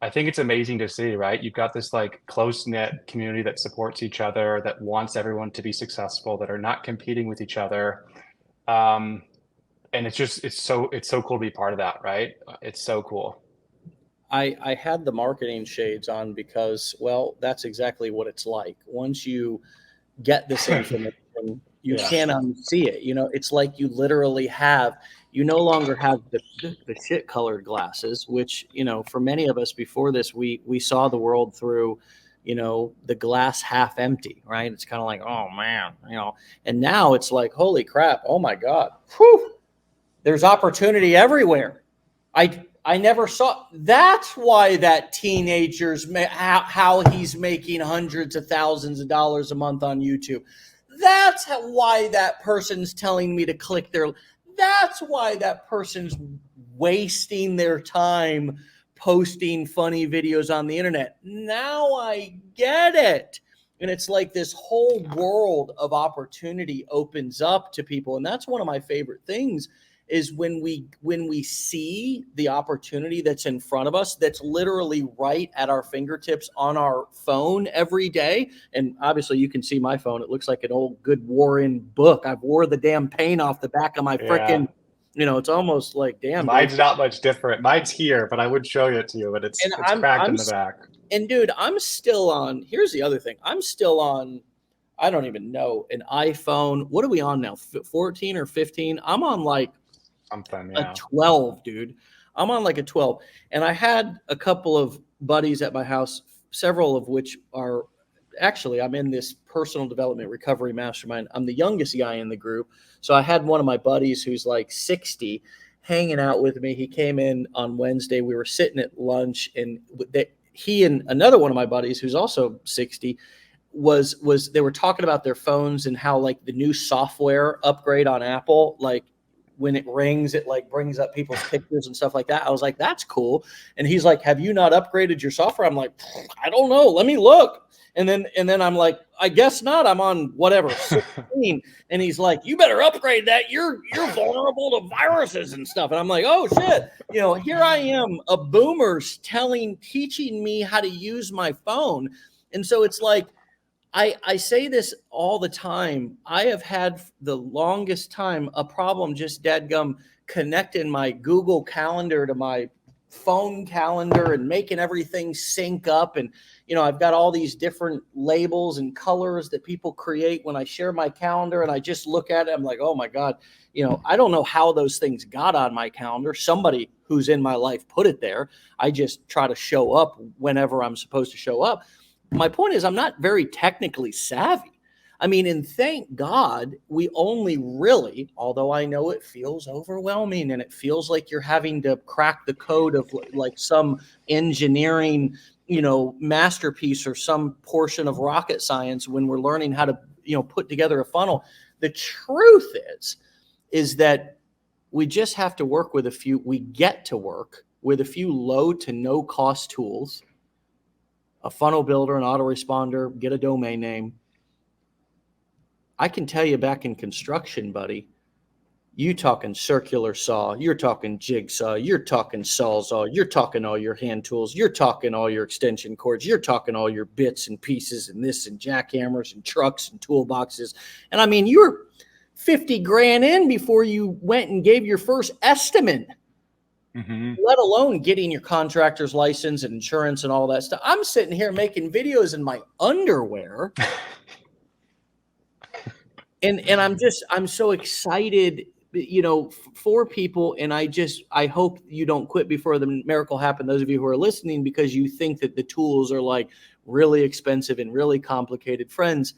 I think it's amazing to see, right? You've got this like close knit community that supports each other, that wants everyone to be successful, that are not competing with each other. Um, and it's so cool to be part of that, right? It's so cool. I had the marketing shades on because, well, that's exactly what it's like. Once you get this information, you Yeah. can't unsee it. It's like you literally you no longer have the shit colored glasses, which, for many of us before this, we saw the world through, the glass half empty, right? It's kind of like, oh man, and now it's like, holy crap, oh my God, whew, there's opportunity everywhere. I never saw. That's why that teenager's how he's making hundreds of thousands of dollars a month on YouTube. That's why that person's telling me to click their. That's why that person's wasting their time posting funny videos on the internet. Now I get it. And it's like this whole world of opportunity opens up to people. And that's one of my favorite things is when we see the opportunity that's in front of us, that's literally right at our fingertips on our phone every day. And obviously you can see my phone. It looks like an old good worn book. I've wore the damn paint off the back of my freaking, it's almost like, damn. Mine's dude. not much different. Mine's here, but I would show it to you, but it's cracked in the back. And dude, I'm still on, here's the other thing. I'm still on, I don't even know, an iPhone. What are we on now? 14 or 15? I'm on like something, a 12, dude. I'm on like a 12. And I had a couple of buddies at my house, several of which are actually, I'm in this personal development recovery mastermind. I'm the youngest guy in the group. So I had one of my buddies who's like 60 hanging out with me. He came in on Wednesday. We were sitting at lunch, and he and another one of my buddies who's also 60 they were talking about their phones and how like the new software upgrade on Apple, like when it rings, it like brings up people's pictures and stuff like that. I was like, that's cool. And he's like, have you not upgraded your software? I'm like, I don't know. Let me look. And then I'm like, I guess not. I'm on whatever 16. And he's like, you better upgrade that. You're vulnerable to viruses and stuff. And I'm like, oh shit. Here I am, a boomer's teaching me how to use my phone. And so it's like, I say this all the time. I have had the longest time a problem just dadgum connecting my Google Calendar to my phone calendar and making everything sync up. And, I've got all these different labels and colors that people create when I share my calendar, and I just look at it. I'm like, oh my God, I don't know how those things got on my calendar. Somebody who's in my life put it there. I just try to show up whenever I'm supposed to show up. My point is, I'm not very technically savvy. I mean, and thank God we only really, although I know it feels overwhelming and it feels like you're having to crack the code of like some engineering, masterpiece or some portion of rocket science when we're learning how to, put together a funnel. The truth is that we just have to work with we get to work with a few low to no cost tools. A funnel builder, an autoresponder, get a domain name. I can tell you back in construction, buddy, you talking circular saw, you're talking jigsaw, you're talking sawzall, you're talking all your hand tools, you're talking all your extension cords, you're talking all your bits and pieces and this and jackhammers and trucks and toolboxes. And I mean, you were 50 grand in before you went and gave your first estimate. Mm-hmm. Let alone getting your contractor's license and insurance and all that stuff. I'm sitting here making videos in my underwear. and I'm so excited, for people. And I hope you don't quit before the miracle happens. Those of you who are listening, because you think that the tools are like really expensive and really complicated. Friends,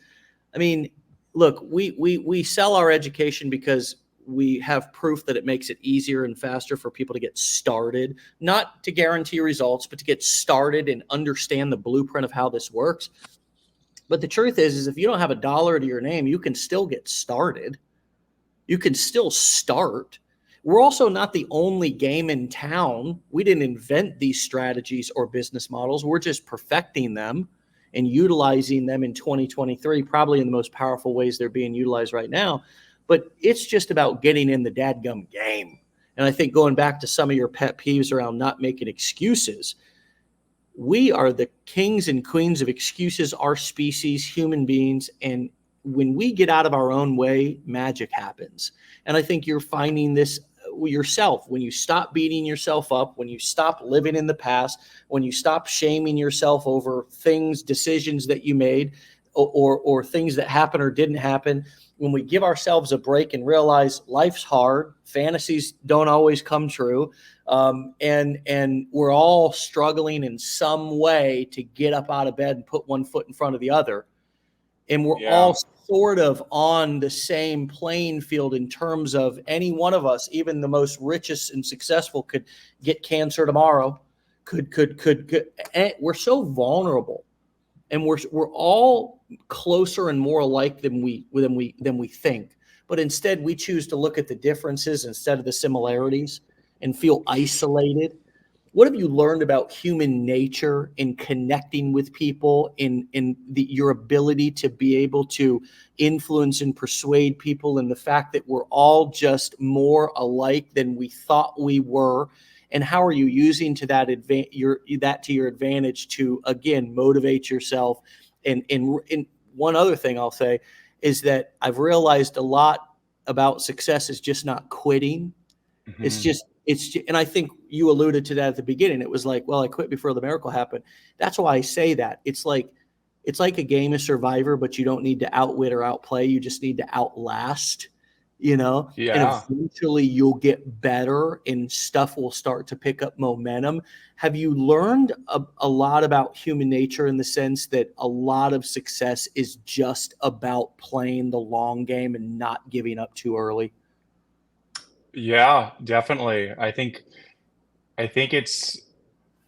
I mean, look, we sell our education because we have proof that it makes it easier and faster for people to get started, not to guarantee results, but to get started and understand the blueprint of how this works. But the truth is if you don't have a dollar to your name, you can still get started. You can still start. We're also not the only game in town. We didn't invent these strategies or business models. We're just perfecting them and utilizing them in 2023, probably in the most powerful ways they're being utilized right now. But it's just about getting in the dadgum game. And I think going back to some of your pet peeves around not making excuses, we are the kings and queens of excuses, our species, human beings. And when we get out of our own way, magic happens. And I think you're finding this yourself when you stop beating yourself up, when you stop living in the past, when you stop shaming yourself over things, decisions that you made. or things that happen or didn't happen, when we give ourselves a break and realize life's hard, fantasies don't always come true, and we're all struggling in some way to get up out of bed and put one foot in front of the other, and we're all sort of on the same playing field in terms of any one of us, even the most richest and successful, could get cancer tomorrow. Could. And we're so vulnerable, and we're all closer and more alike than we think. But instead, we choose to look at the differences instead of the similarities and feel isolated. What have you learned about human nature in connecting with people, in your ability to be able to influence and persuade people, and the fact that we're all just more alike than we thought we were? And how are you using that to your advantage to, again, motivate yourself? And one other thing I'll say is that I've realized a lot about success is just not quitting. Mm-hmm. And I think you alluded to that at the beginning. It was like, well, I quit before the miracle happened. That's why I say that. It's like a game of Survivor, but you don't need to outwit or outplay. You just need to outlast, and eventually you'll get better and stuff will start to pick up momentum. Have you learned a lot about human nature in the sense that a lot of success is just about playing the long game and not giving up too early? Yeah, definitely. I think it's,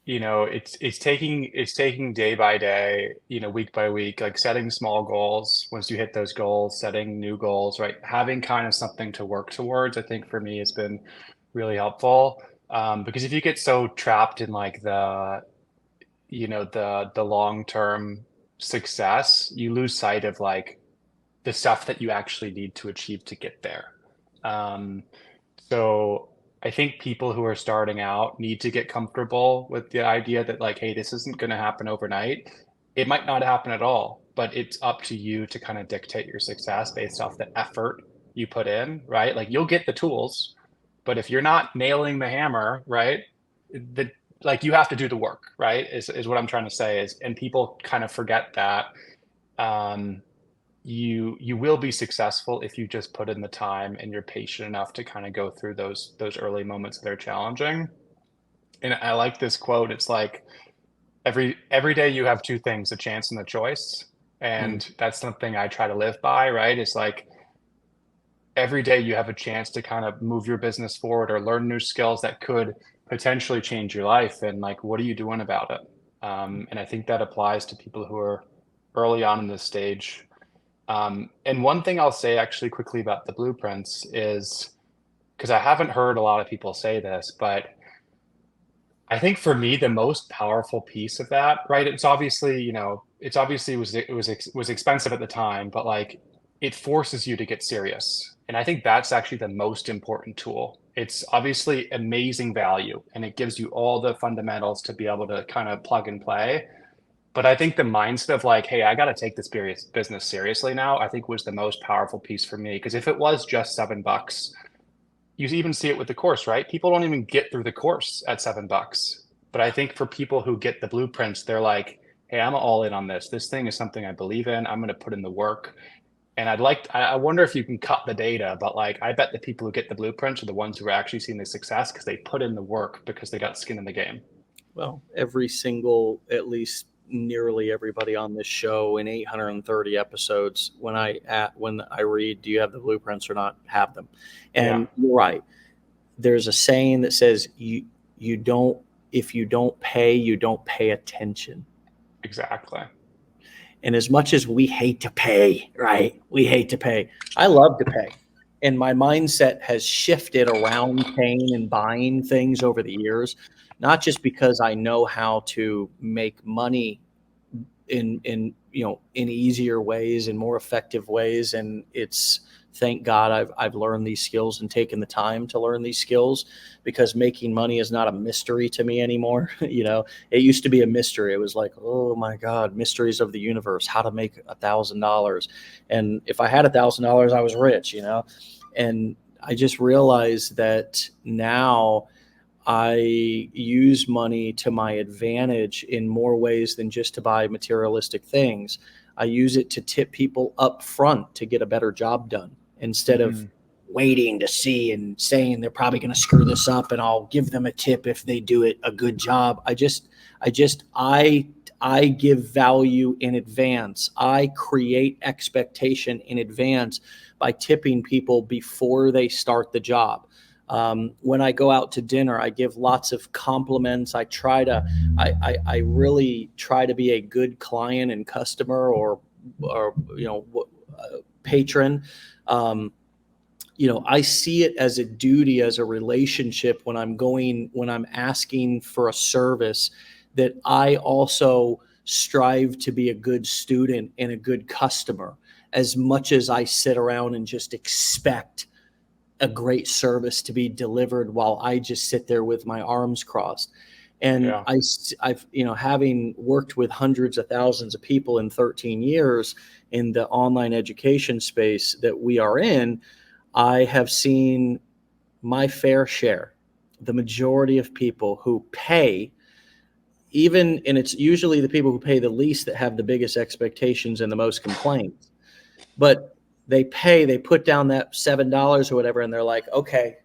it's taking day by day, week by week, like setting small goals. Once you hit those goals, setting new goals, right? Having kind of something to work towards, I think for me has been really helpful. Because if you get so trapped in like the long-term success, you lose sight of like the stuff that you actually need to achieve to get there. So I think people who are starting out need to get comfortable with the idea that like, hey, this isn't going to happen overnight. It might not happen at all, but it's up to you to kind of dictate your success based off the effort you put in, right? Like you'll get the tools, but if you're not nailing the hammer, right, like you have to do the work, right? Is what I'm trying to say is, and people kind of forget that. You will be successful if you just put in the time and you're patient enough to kind of go through those early moments that are challenging. And I like this quote. It's like every day you have two things, a chance and a choice. And that's something I try to live by, right? It's like every day you have a chance to kind of move your business forward or learn new skills that could potentially change your life. And like, what are you doing about it? And I think that applies to people who are early on in this stage. And one thing I'll say actually quickly about the blueprints is, because I haven't heard a lot of people say this, but I think for me, the most powerful piece of that, right? It's obviously, was expensive at the time, but like it forces you to get serious. And I think that's actually the most important tool. It's obviously amazing value and it gives you all the fundamentals to be able to kind of plug and play. But I think the mindset of like, hey, I got to take this business seriously now, I think was the most powerful piece for me. Because if it was just $7, you even see it with the course, right? People don't even get through the course at $7. But I think for people who get the blueprints, they're like, hey, I'm all in on this. This thing is something I believe in. I'm going to put in the work. And I wonder if you can cut the data, but like, I bet the people who get the blueprints are the ones who are actually seeing the success because they put in the work because they got skin in the game. Well, every single, at least nearly everybody on this show in 830 episodes, when I read, do you have the blueprints or not, have them. And You're right. There's a saying that says if you don't pay attention. Exactly. And as much as we hate to pay, right? We hate to pay. I love to pay. And my mindset has shifted around paying and buying things over the years, not just because I know how to make money in easier ways and more effective ways. And it's, thank God I've learned these skills and taken the time to learn these skills, because making money is not a mystery to me anymore. It used to be a mystery. It was like, oh my God, mysteries of the universe, how to make $1,000. And if I had $1,000, I was rich, and I just realized that now I use money to my advantage in more ways than just to buy materialistic things. I use it to tip people up front to get a better job done instead of waiting to see and saying they're probably going to screw this up and I'll give them a tip if they do it a good job. I give value in advance. I create expectation in advance by tipping people before they start the job. When I go out to dinner, I give lots of compliments. I really try to be a good client and customer or patron. I see it as a duty, as a relationship when I'm asking for a service, that I also strive to be a good student and a good customer as much as I sit around and just expect a great service to be delivered while I just sit there with my arms crossed. And Yeah. I've having worked with hundreds of thousands of people in 13 years in the online education space that we are in, I have seen my fair share, the majority of people who pay, and it's usually the people who pay the least that have the biggest expectations and the most complaints. But they put down that $7 or whatever, and they're like, okay,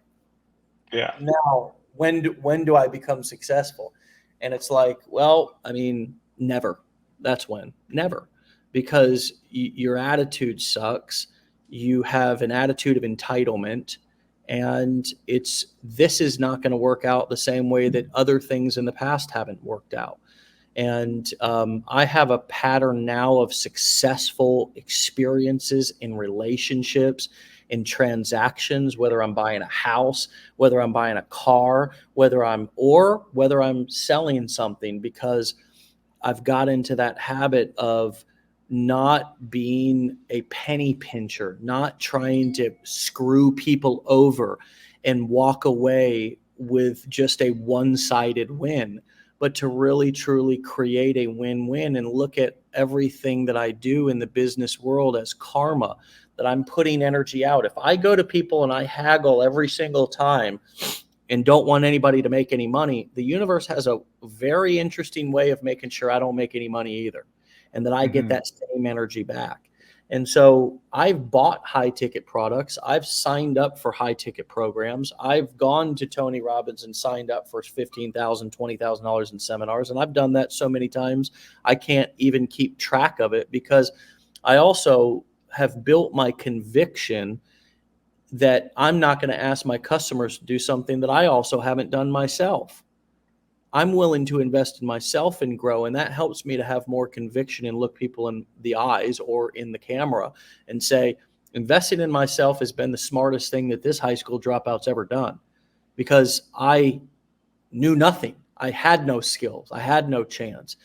Yeah. now when do I become successful? And it's like, well, I mean, never. That's when. Never. Because your attitude sucks. You have an attitude of entitlement, and this is not going to work out the same way that other things in the past haven't worked out. And I have a pattern now of successful experiences in relationships, in transactions, whether I'm buying a house, whether I'm buying a car, whether I'm selling something, because I've got into that habit of not being a penny pincher, not trying to screw people over and walk away with just a one-sided win, but to really truly create a win-win and look at everything that I do in the business world as karma, that I'm putting energy out. If I go to people and I haggle every single time and don't want anybody to make any money, the universe has a very interesting way of making sure I don't make any money either, and that I get that same energy back. And so I've bought high ticket products. I've signed up for high ticket programs. I've gone to Tony Robbins and signed up for $15,000, $20,000 in seminars. And I've done that so many times, I can't even keep track of it, because I also have built my conviction that I'm not going to ask my customers to do something that I also haven't done myself. I'm willing to invest in myself and grow, and that helps me to have more conviction and look people in the eyes or in the camera and say, investing in myself has been the smartest thing that this high school dropout's ever done, because I knew nothing. I had no skills. I had no chance.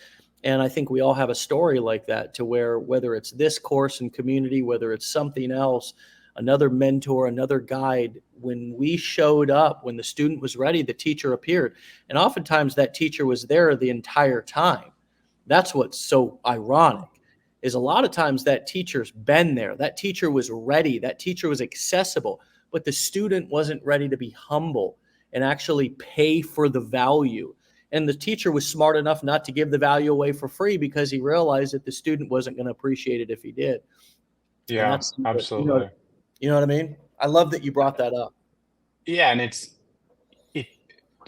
And I think we all have a story like that, to where whether it's this course and community, whether it's something else, another mentor, another guide, when we showed up, when the student was ready, the teacher appeared. And oftentimes that teacher was there the entire time. That's what's so ironic, is a lot of times that teacher's been there. That teacher was ready. That teacher was accessible, but the student wasn't ready to be humble and actually pay for the value. And the teacher was smart enough not to give the value away for free, because he realized that the student wasn't going to appreciate it if he did. And Yeah, that's, absolutely. you know what I mean? I love that you brought that up. Yeah, and it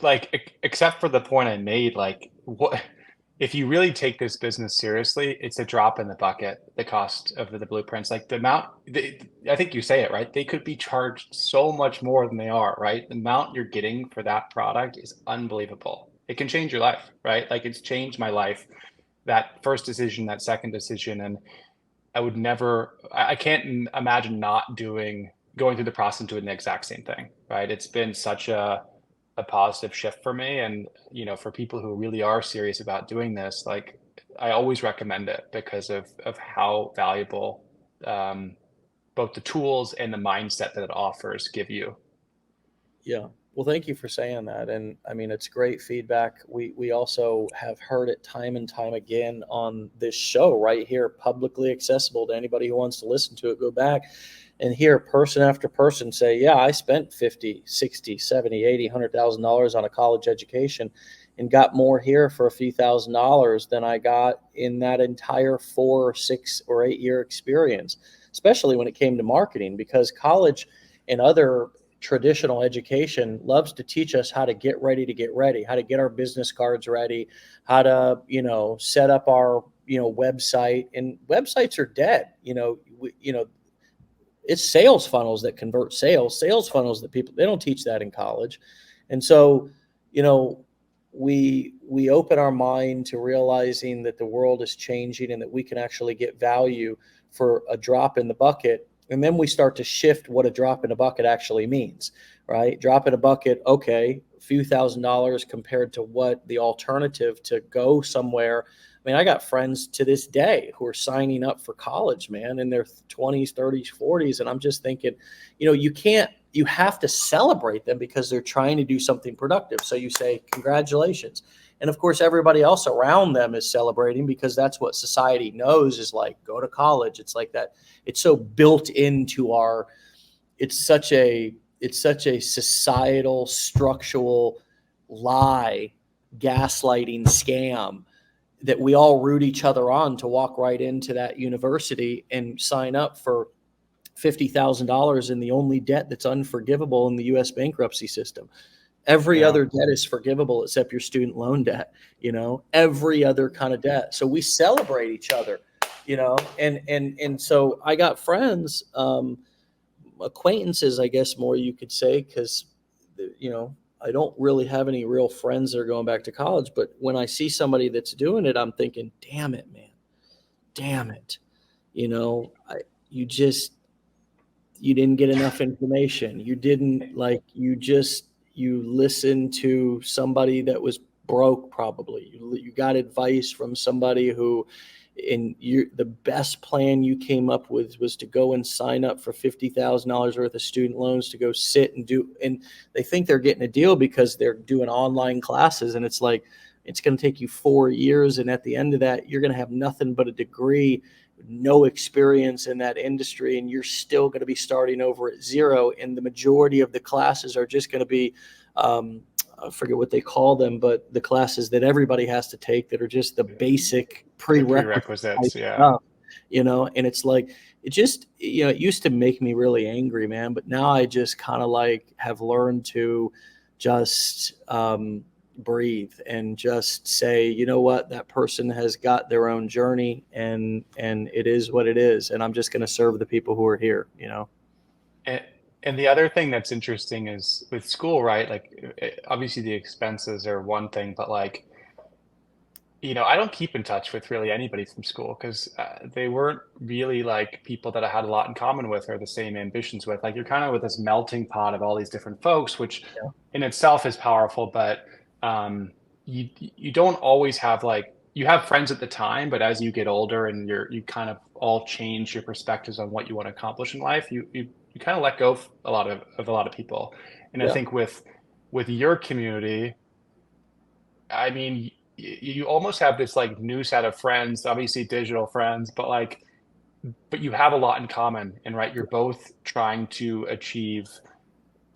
like except for the point I made, like what if you really take this business seriously, it's a drop in the bucket, the cost of the blueprints. Like the amount, I think you say it right. They could be charged so much more than they are, right? The amount you're getting for that product is unbelievable. It can change your life, right? Like it's changed my life. That first decision, that second decision, and I would never, I can't imagine not going through the process and doing the exact same thing, right? It's been such a positive shift for me. And, for people who really are serious about doing this, like I always recommend it because of how valuable both the tools and the mindset that it offers give you. Yeah. Well, thank you for saying that. And I mean, it's great feedback. We also have heard it time and time again on this show right here, publicly accessible to anybody who wants to listen to it. Go back and hear person after person say, yeah, I spent 50, 60, 70, 80, $100,000 on a college education. and got more here for a few $1,000s than I got in that entire 4 or 6 or 8 year experience, especially when it came to marketing, because college and other traditional education loves to teach us how to get ready, how to get our business cards ready, how to, set up our, website. And websites are dead. It's sales funnels that convert sales funnels that people, they don't teach that in college. And so, we open our mind to realizing that the world is changing and that we can actually get value for a drop in the bucket. And then we start to shift what a drop in a bucket actually means, right? Drop in a bucket, okay, a few $1,000s compared to what the alternative to go somewhere. I mean, I got friends to this day who are signing up for college, man, in their 20s, 30s, 40s. And I'm just thinking, you have to celebrate them because they're trying to do something productive. So you say, congratulations. And of course, everybody else around them is celebrating because that's what society knows is like, go to college. It's like that. It's so built into it's such a societal, structural lie, gaslighting scam that we all root each other on to walk right into that university and sign up for $50,000 in the only debt that's unforgivable in the U.S. bankruptcy system. Every other debt is forgivable except your student loan debt, every other kind of debt. So we celebrate each other, and so I got friends, acquaintances, I guess more you could say, because, I don't really have any real friends that are going back to college. But when I see somebody that's doing it, I'm thinking, damn it, man, damn it. You didn't get enough information. You didn't you listened to somebody that was broke. Probably you got advice from somebody who, the best plan you came up with was to go and sign up for $50,000 worth of student loans to go sit and do, and they think they're getting a deal because they're doing online classes. And it's like, it's going to take you 4 years. And at the end of that, you're going to have nothing but a degree, no experience in that industry. And you're still going to be starting over at zero. And the majority of the classes are just going to be, I forget what they call them, but the classes that everybody has to take that are just the basic prerequisites. Stuff, and it's like, it just, it used to make me really angry, man. But now I just kind of have learned to just breathe and just say, you know what, that person has got their own journey and it is what it is. And I'm just going to serve the people who are here, And the other thing that's interesting is with school, right? Like, obviously the expenses are one thing, but I don't keep in touch with really anybody from school because they weren't really like people that I had a lot in common with or the same ambitions with. Like, you're kind of with this melting pot of all these different folks, which in itself is powerful, but you don't always have you have friends at the time, but as you get older and you kind of all change your perspectives on what you want to accomplish in life, you kind of let go of a lot of people. And I think with your community, I mean, you almost have this new set of friends, obviously digital friends, but you have a lot in common. And right, you're both trying to achieve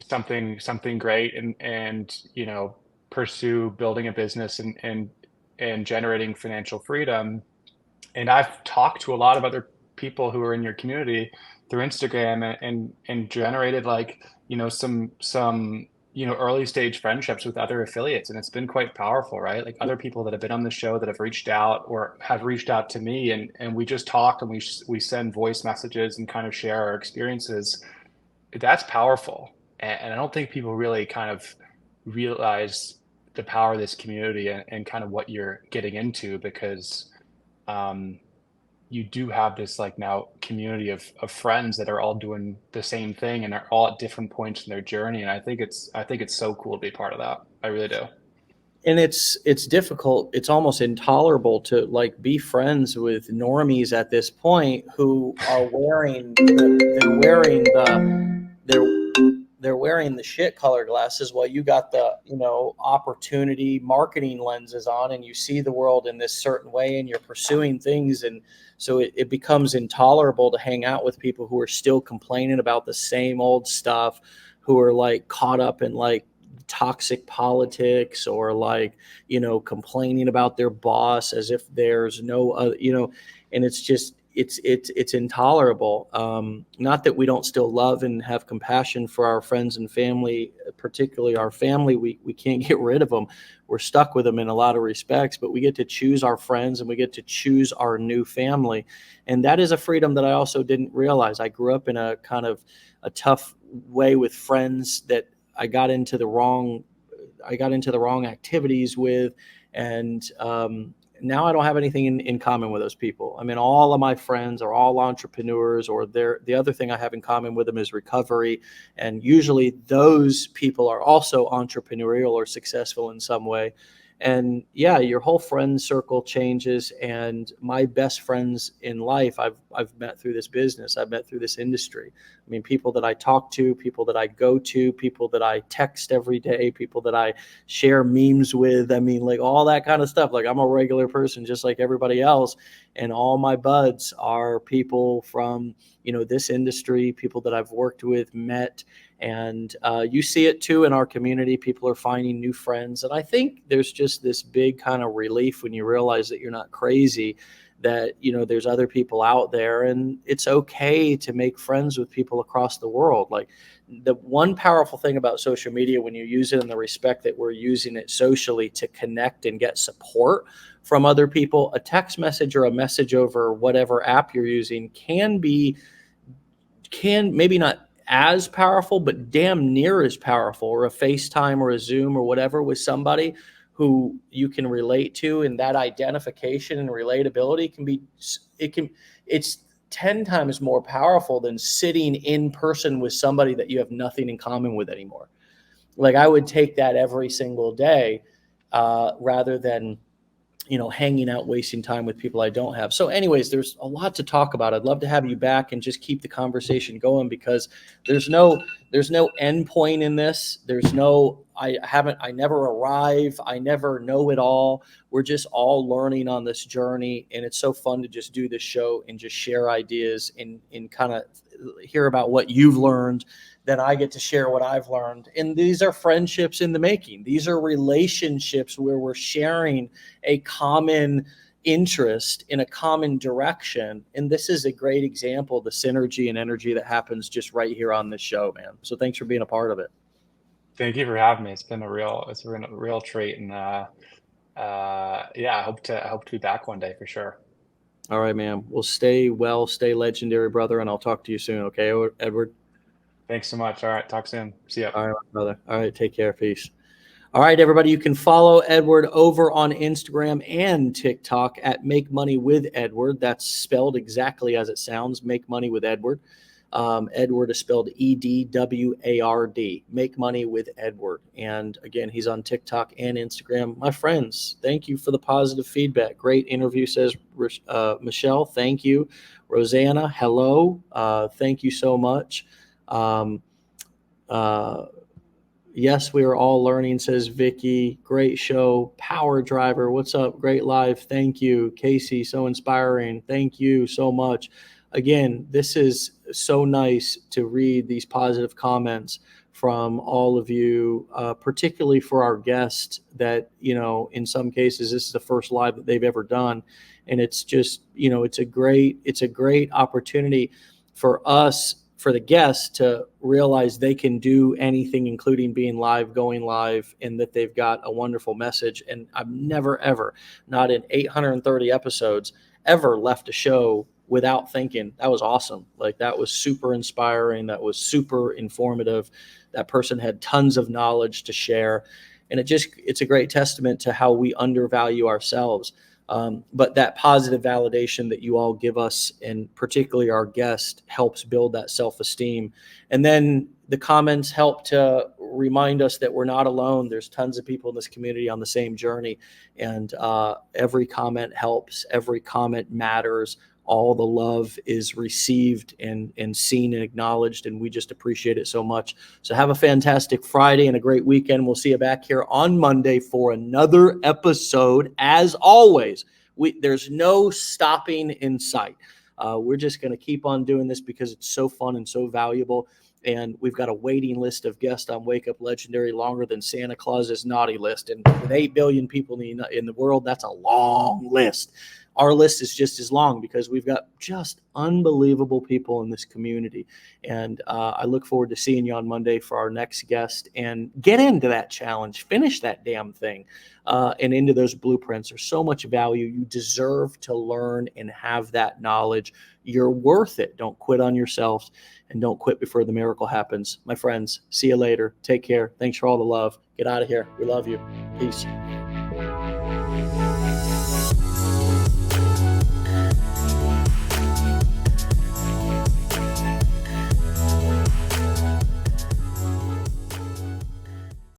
something great and pursue building a business and generating financial freedom. And I've talked to a lot of other people who are in your community through Instagram and generated some early stage friendships with other affiliates. And it's been quite powerful, right? Like, other people that have been on the show that have reached out or have reached out to me and we just talk and we send voice messages and kind of share our experiences. That's powerful. And I don't think people really kind of realize the power of this community and kind of what you're getting into, because you do have this now community of friends that are all doing the same thing and are all at different points in their journey. And I think it's so cool to be part of that. I really do. And it's difficult. It's almost intolerable to be friends with normies at this point who are they're wearing the shit color glasses while you got the opportunity marketing lenses on, and you see the world in this certain way and you're pursuing things. And so it becomes intolerable to hang out with people who are still complaining about the same old stuff, who are caught up in toxic politics or like, complaining about their boss as if there's no other, and it's just, it's intolerable. Not that we don't still love and have compassion for our friends and family, particularly our family. We can't get rid of them. We're stuck with them in a lot of respects, but we get to choose our friends and we get to choose our new family. And that is a freedom that I also didn't realize. I grew up in a kind of a tough way with friends that I got into the wrong activities with. And now I don't have anything in common with those people. I mean, all of my friends are all entrepreneurs, or the other thing I have in common with them is recovery. And usually those people are also entrepreneurial or successful in some way. And yeah, your whole friend circle changes. And my best friends in life, I've met through this business. I've met through this industry. I mean, people that I talk to, people that I go to, people that I text every day, people that I share memes with. I mean, like all that kind of stuff. Like I'm a regular person just like everybody else. And all my buds are people from, this industry, people that I've worked with, met. And you see it too in our community. People are finding new friends. And I think there's just this big kind of relief when you realize that you're not crazy, that, there's other people out there, and it's okay to make friends with people across the world. Like the one powerful thing about social media, when you use it in the respect that we're using it socially to connect and get support from other people, a text message or a message over whatever app you're using can maybe not as powerful, but damn near as powerful, or a FaceTime or a Zoom or whatever with somebody who you can relate to. And that identification and relatability it's 10 times more powerful than sitting in person with somebody that you have nothing in common with anymore. Like I would take that every single day, rather than, hanging out, wasting time with people I don't have. So anyways, there's a lot to talk about. I'd love to have you back and just keep the conversation going, because there's no end point in this. I never arrive. I never know it all. We're just all learning on this journey. And it's so fun to just do this show and just share ideas and kind of hear about what you've learned. Then I get to share what I've learned. And these are friendships in the making. These are relationships where we're sharing a common interest in a common direction. And this is a great example of the synergy and energy that happens just right here on this show, man. So thanks for being a part of it. Thank you for having me. It's been a real treat. And I hope to be back one day for sure. All right, man. Well, stay legendary, brother. And I'll talk to you soon. Okay, Edward? Thanks so much. All right. Talk soon. See ya. All right, brother. All right. Take care. Peace. All right, everybody. You can follow Edward over on Instagram and TikTok at Make Money with Edward. That's spelled exactly as it sounds. Make Money with Edward. Edward is spelled EDWARD. Make Money with Edward. And again, he's on TikTok and Instagram. My friends, thank you for the positive feedback. Great interview, says Michelle. Thank you. Rosanna, hello. Thank you so much. Yes, we are all learning, says Vicky. Great show. Power Driver, what's up? Great live. Thank you. Casey, so inspiring. Thank you so much. Again, this is so nice to read these positive comments from all of you, particularly for our guests that, in some cases, this is the first live that they've ever done. And it's just, it's a great opportunity for us, for the guests to realize they can do anything, including being live, going live, and that they've got a wonderful message. And I've never, ever, not in 830 episodes, ever left a show without thinking that was awesome. Like that was super inspiring. That was super informative. That person had tons of knowledge to share. And it's a great testament to how we undervalue ourselves. But that positive validation that you all give us, and particularly our guest, helps build that self-esteem. And then the comments help to remind us that we're not alone. There's tons of people in this community on the same journey. And every comment helps. Every comment matters. All the love is received and seen and acknowledged, and we just appreciate it so much. So have a fantastic Friday and a great weekend. We'll see you back here on Monday for another episode. As always, there's no stopping in sight. We're just going to keep on doing this because it's so fun and so valuable. And we've got a waiting list of guests on Wake Up Legendary longer than Santa Claus's naughty list. And with 8 billion people in the world, that's a long list. Our list is just as long because we've got just unbelievable people in this community. And I look forward to seeing you on Monday for our next guest, and get into that challenge, finish that damn thing, and into those blueprints. There's so much value. You deserve to learn and have that knowledge. You're worth it. Don't quit on yourselves, and don't quit before the miracle happens. My friends, see you later. Take care. Thanks for all the love. Get out of here. We love you. Peace.